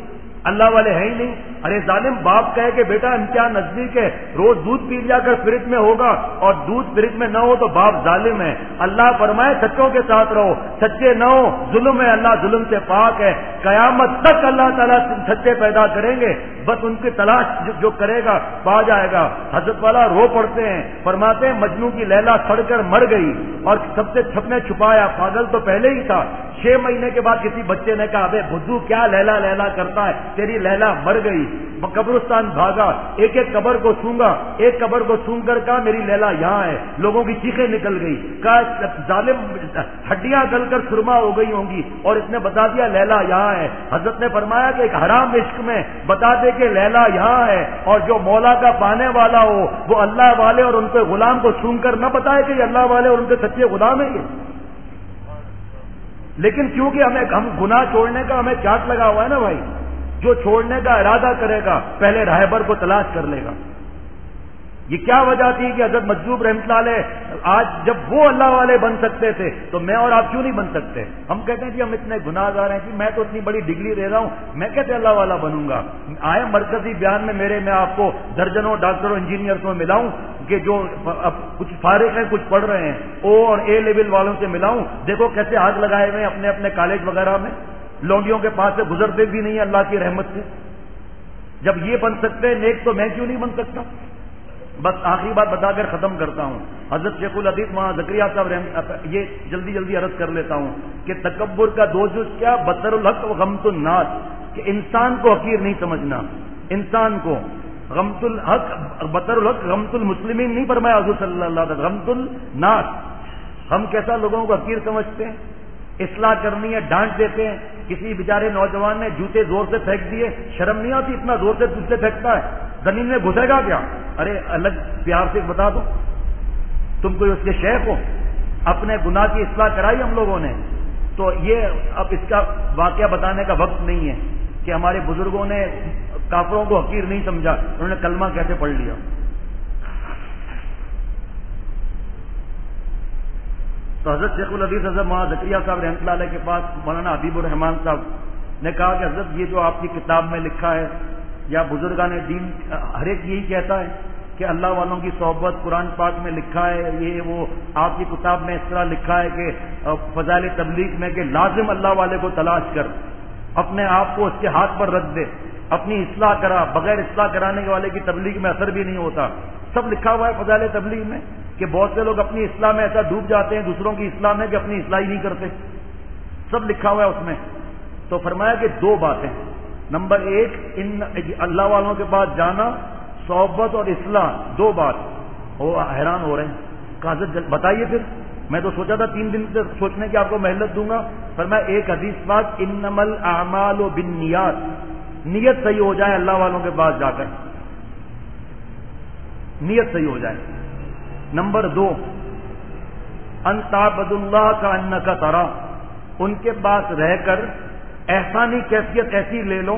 اللہ والے ہیں ہی نہیں۔ ارے ظالم باپ کہے کہ بیٹا امتحان نزدیک ہے، روز دودھ پی لیا کر فریج میں ہوگا، اور دودھ فریج میں نہ ہو تو باپ ظالم ہے۔ اللہ فرمائے سچوں کے ساتھ رہو، سچے نہ ہو ظلم ہے، اللہ ظلم سے پاک ہے۔ قیامت تک اللہ تعالیٰ سچے پیدا کریں گے، بس ان کی تلاش جو کرے گا پا جائے گا۔ حضرت والا رو پڑتے ہیں، فرماتے ہیں مجنوں کی لیلا سڑ کر مر گئی اور سب سے چھپنے چھپایا، پاگل تو پہلے ہی تھا۔ 6 مہینے کے بعد کسی بچے نے کہا ابے بدھو کیا لیلا لیلا کرتا ہے، تیری لیلا مر گئی۔ قبرستان بھاگا، ایک ایک قبر کو سونگا، ایک قبر کو سونگ کر کہا میری لیلا یہاں ہے، لوگوں کی چیخیں نکل گئی، کہا ظالم ہڈیاں گل کر سرما ہو گئی ہوں گی، اور اس نے بتا دیا لیلا یہاں ہے۔ حضرت نے فرمایا کہ ایک حرام عشق میں بتا دے کہ لیلا یہاں ہے، اور جو مولا کا پانے والا ہو وہ اللہ والے اور ان کے غلام کو سونگ کر نہ بتائے کہ یہ اللہ والے اور ان کے سچے غلام ہیں یہ۔ لیکن کیونکہ ہم گناہ چھوڑنے کا ہمیں چاٹ لگا ہوا ہے نا بھائی، جو چھوڑنے کا ارادہ کرے گا پہلے راہبر کو تلاش کر لے گا۔ یہ کیا وجہ تھی کہ حضرت مجذوب رحمۃ اللہ علیہ آج جب وہ اللہ والے بن سکتے تھے تو میں اور آپ کیوں نہیں بن سکتے؟ ہم کہتے ہیں کہ ہم اتنے گناہ گار ہیں کہ میں تو اتنی بڑی ڈگری دے رہا ہوں، میں کیسے اللہ والا بنوں گا؟ آئے مرکزی بیان میں میرے، میں آپ کو درجنوں ڈاکٹروں انجینئرس میں ملاؤں کہ جو اب کچھ فارغ ہیں کچھ پڑھ رہے ہیں، او اور اے لیول والوں سے ملاؤں، دیکھو کیسے ہاتھ لگائے ہوئے ہیں اپنے اپنے کالج وغیرہ میں، لونڈیوں کے پاس سے گزرتے بھی نہیں اللہ کی رحمت سے۔ جب یہ بن سکتے ہیں نیک تو میں کیوں نہیں بن سکتا؟ بس آخری بات بتا کر ختم کرتا ہوں۔ حضرت شیخ الحدیث مولانا زکریا صاحب یہ جلدی عرض کر لیتا ہوں کہ تکبر کا دو جز کیا، بطر الحق و غمت الناس، کہ انسان کو حقیر نہیں سمجھنا، انسان کو غمت الحق بطر الحق غمت المسلمین نہیں فرمایا حضور صلی اللہ علیہ وسلم، غمت الناس۔ ہم کیسا لوگوں کو حقیر سمجھتے ہیں؟ اصلاح کرنی ہے ڈانٹ دیتے ہیں، کسی بیچارے نوجوان نے جوتے زور سے پھینک دیے، شرم نہیں آتی اتنا زور سے تجھ سے پھینکتا ہے، زمین میں گھسے گا کیا؟ ارے الگ پیار سے بتا دو، تم کوئی اس کے شیخ ہو؟ اپنے گناہ کی اصلاح کرائی ہم لوگوں نے، تو یہ اب اس کا واقعہ بتانے کا وقت نہیں ہے کہ ہمارے بزرگوں نے کافروں کو حقیر نہیں سمجھا، انہوں نے کلمہ کیسے پڑھ لیا۔ تو حضرت شیخ الحدیث حضرت مولانا زکریا صاحب رحمۃ اللہ علیہ کے پاس مولانا حبیب الرحمان صاحب نے کہا کہ حضرت یہ جو آپ کی کتاب میں لکھا ہے یا بزرگان دین ہر ایک یہی کہتا ہے کہ اللہ والوں کی صحبت قرآن پاک میں لکھا ہے، یہ وہ آپ کی کتاب میں اس طرح لکھا ہے کہ فضائل تبلیغ میں کہ لازم اللہ والے کو تلاش کر، اپنے آپ کو اس کے ہاتھ پر رکھ دے، اپنی اصلاح کرا، بغیر اصلاح کرانے والے کی تبلیغ میں اثر بھی نہیں ہوتا۔ سب لکھا ہوا ہے فضائل تبلیغ میں کہ بہت سے لوگ اپنی اصلاح میں ایسا ڈوب جاتے ہیں دوسروں کی اصلاح میں کہ اپنی اصلاح ہی نہیں کرتے، سب لکھا ہوا ہے اس میں۔ تو فرمایا کہ دو باتیں، نمبر ایک ان اللہ والوں کے پاس جانا، صحبت اور اصلاح، دو بات۔ وہ حیران ہو رہے ہیں، کہا حضرت بتائیے پھر میں تو سوچا تھا 3 دن سے سوچنے کی آپ کو مہلت دوں گا، فرمایا ایک حدیث پاک انما الاعمال بالنیات، نیت صحیح ہو جائے اللہ والوں کے پاس جا کر، نیت صحیح ہو جائے۔ نمبر 2 ان تعبد اللہ کانک تراہ، ان کے پاس رہ کر احسانی کیفیت ایسی لے لو،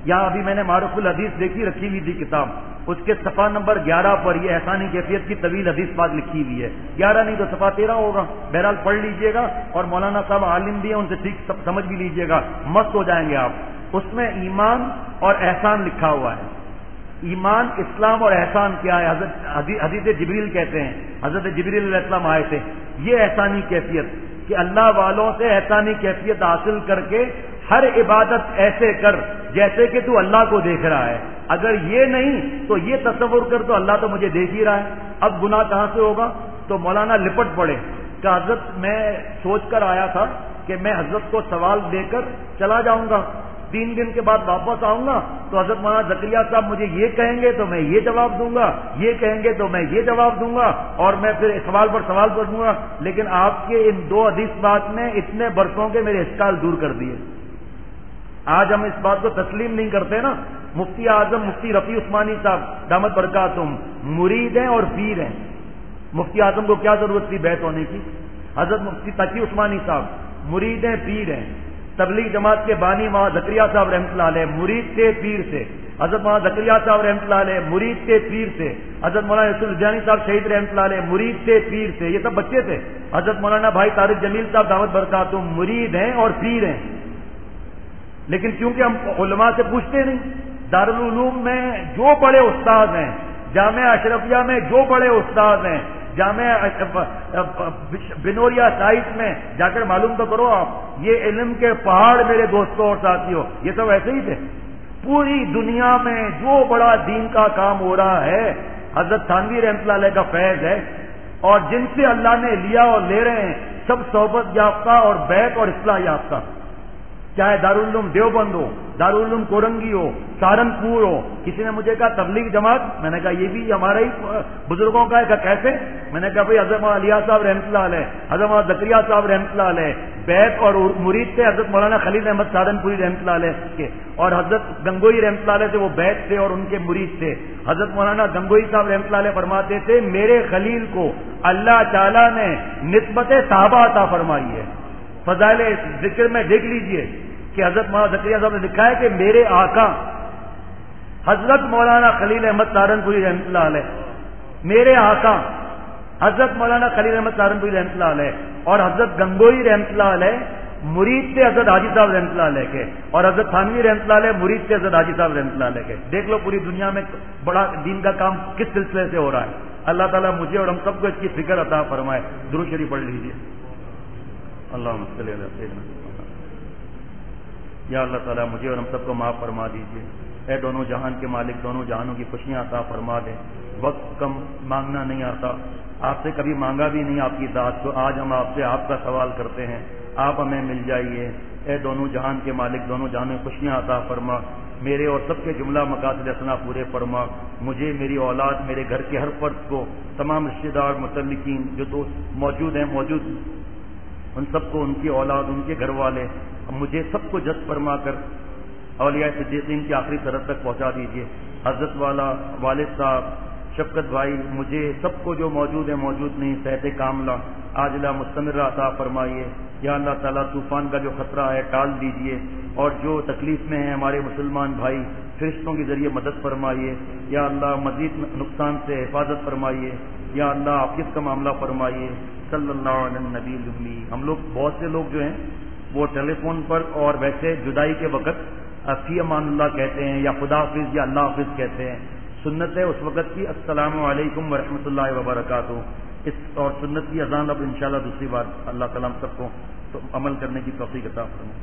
یہاں ابھی میں نے معروف الحدیث دیکھی رکھی ہوئی تھی کتاب، اس کے صفحہ نمبر 11 پر یہ احسانی کیفیت کی طویل حدیث پاک لکھی ہوئی ہے، 11 نہیں تو صفحہ 13 ہوگا، بہرحال پڑھ لیجئے گا، اور مولانا صاحب عالم بھی ہیں، ان سے ٹھیک سمجھ بھی لیجئے گا، مست ہو جائیں گے آپ۔ اس میں ایمان اور احسان لکھا ہوا ہے۔ ایمان، اسلام اور احسان کیا ہے؟ حدیث جبریل کہتے ہیں، حضرت جبریل علیہ السلام آئے تھے، یہ احسانی کیفیت کہ اللہ والوں سے احسانی کیفیت حاصل کر کے ہر عبادت ایسے کر جیسے کہ تو اللہ کو دیکھ رہا ہے، اگر یہ نہیں تو یہ تصور کر تو اللہ تو مجھے دیکھ ہی رہا ہے، اب گناہ کہاں سے ہوگا؟ تو مولانا لپٹ پڑے کہ حضرت میں سوچ کر آیا تھا کہ میں حضرت کو سوال دے کر چلا جاؤں گا، 3 دن کے بعد واپس آؤں گا تو حضرت مولانا زکریا صاحب مجھے یہ کہیں گے تو میں یہ جواب دوں گا، یہ کہیں گے تو میں یہ جواب دوں گا، اور میں پھر سوال پر سوال کروں گا، لیکن آپ کے ان 2 حدیث بات نے اتنے برسوں کے میرے اشکال دور کر دیے۔ آج ہم اس بات کو تسلیم نہیں کرتے نا، مفتی اعظم مفتی رفیع عثمانی صاحب دامت برکاتہم مرید ہیں اور پیر ہیں، مفتی اعظم کو کیا ضرورت تھی بیعت ہونے کی؟ حضرت مفتی تقی عثمانی صاحب مرید ہیں، پیر ہیں، تبلیغ جماعت کے بانی مولانا زکریا صاحب رحمۃ اللہ علیہ مرید تھے، پیر سے، حضرت مولانا زکریا صاحب رحمۃ اللہ علیہ مرید تھے، پیر سے، حضرت مولانا یوسف الجانی صاحب شہید رحمۃ اللہ علیہ مرید تھے، پیر سے، یہ سب بچے تھے۔ حضرت مولانا بھائی طارق جمیل صاحب دعوت برکاتہم مرید ہیں اور پیر ہیں، لیکن کیونکہ ہم علماء سے پوچھتے نہیں، دارالعلوم میں جو بڑے استاد ہیں، جامعہ اشرفیہ میں جو بڑے استاد ہیں، جامعہ بنوریا سائٹ میں جا کر معلوم تو کرو آپ، یہ علم کے پہاڑ میرے دوستوں اور ساتھیوں، یہ سب ایسے ہی تھے۔ پوری دنیا میں جو بڑا دین کا کام ہو رہا ہے حضرت تھانوی رحمۃ اللہ علیہ کا فیض ہے، اور جن سے اللہ نے لیا اور لے رہے ہیں سب صحبت یافتہ اور بیعت اور اصلاح یافتہ، چاہے دارالعلوم دیوبند ہو، دارالعلوم کورنگی ہو، سہارنپور ہو۔ کسی نے مجھے کہا تبلیغ جماعت، میں نے کہا یہ بھی ہمارا ہی بزرگوں کا ہے، کہ کیسے؟ میں نے کہا بھائی حضرت مولانا علیہ صاحب رحمۃ اللہ علیہ، حضرت مولانا زکریا صاحب رحمۃ اللہ علیہ بیعت اور مرید تھے، حضرت مولانا خلیل احمد سہارنپوری رحمۃ اللہ علیہ کے، اور حضرت گنگوئی رحمۃ اللہ علیہ سے وہ بیعت تھے اور ان کے مرید تھے۔ حضرت مولانا گنگوئی صاحب رحمۃ اللہ علیہ فرماتے تھے میرے خلیل کو اللہ تعالیٰ نے نسبت صحابہ عطا فرمائی ہے۔ فضائل ذکر میں دیکھ لیجئے کہ حضرت مولانا زکریا صاحب نے لکھا ہے کہ میرے آقا حضرت مولانا خلیل احمد سہارنپوری رحمۃ اللہ علیہ، میرے آقا حضرت مولانا خلیل احمد سہارنپوری رحمۃ اللہ علیہ اور حضرت گنگوئی رحمۃ اللہ علیہ مرید تھے حضرت حاجی صاحب رحمۃ اللہ علیہ کے، اور حضرت تھانوی رحمۃ اللہ علیہ مرید تھے حضرت حاجی صاحب رحمۃ اللہ علیہ کے۔ دیکھ لو پوری دنیا میں بڑا دین کا کام کس سلسلے سے ہو رہا ہے۔ اللہ تعالیٰ مجھے اور ہم سب کو اس کی فکر عطا فرمائے۔ درود شریف پڑھ لیجیے۔ اللہم صلی علی سیدنا، یا اللہ تعالیٰ مجھے اور ہم سب کو معاف فرما دیجیے۔ اے دونوں جہان کے مالک، دونوں جہانوں کی خوشیاں عطا فرما دیں۔ وقت کم مانگنا نہیں آتا، آپ سے کبھی مانگا بھی نہیں آپ کی ذات کو، آج ہم آپ سے آپ کا سوال کرتے ہیں، آپ ہمیں مل جائیے۔ اے دونوں جہان کے مالک، دونوں جہانوں کی خوشیاں عطا فرما، میرے اور سب کے جملہ مقاصد حسنہ پورے فرما، مجھے، میری اولاد، میرے گھر کے ہر فرد کو، تمام رشتہ دار متعلقین جو دوست موجود ہیں، موجود ان سب کو، ان کی اولاد، ان کے گھر والے، مجھے سب کو جذب فرما کر اولیاء صدیقین کی آخری طرف تک پہنچا دیجیے۔ حضرت والا، والد صاحب، شفقت بھائی، مجھے سب کو جو موجود ہیں، موجود نہیں، صحت کاملہ عاجلہ مستمرہ عطا فرمائیے۔ یا اللہ تعالیٰ طوفان کا جو خطرہ ہے ٹال دیجیے، اور جو تکلیف میں ہیں ہمارے مسلمان بھائی، فرشتوں کے ذریعے مدد فرمائیے۔ یا اللہ مزید نقصان سے حفاظت فرمائیے۔ یا اللہ عاقبت کا معاملہ فرمائیے۔ صلی اللہ علیہ نبی الامی۔ ہم لوگ بہت سے لوگ جو ہیں وہ ٹیلی فون پر اور ویسے جدائی کے وقت فی امان اللہ کہتے ہیں، یا خدا حافظ، یا اللہ حافظ کہتے ہیں۔ سنت ہے اس وقت کی السلام علیکم ورحمۃ اللہ وبرکاتہ، اس اور سنت کی اذان اب انشاءاللہ دوسری بار اللہ تعالیٰ ہم سب کو عمل کرنے کی توفیق عطا فرمائے۔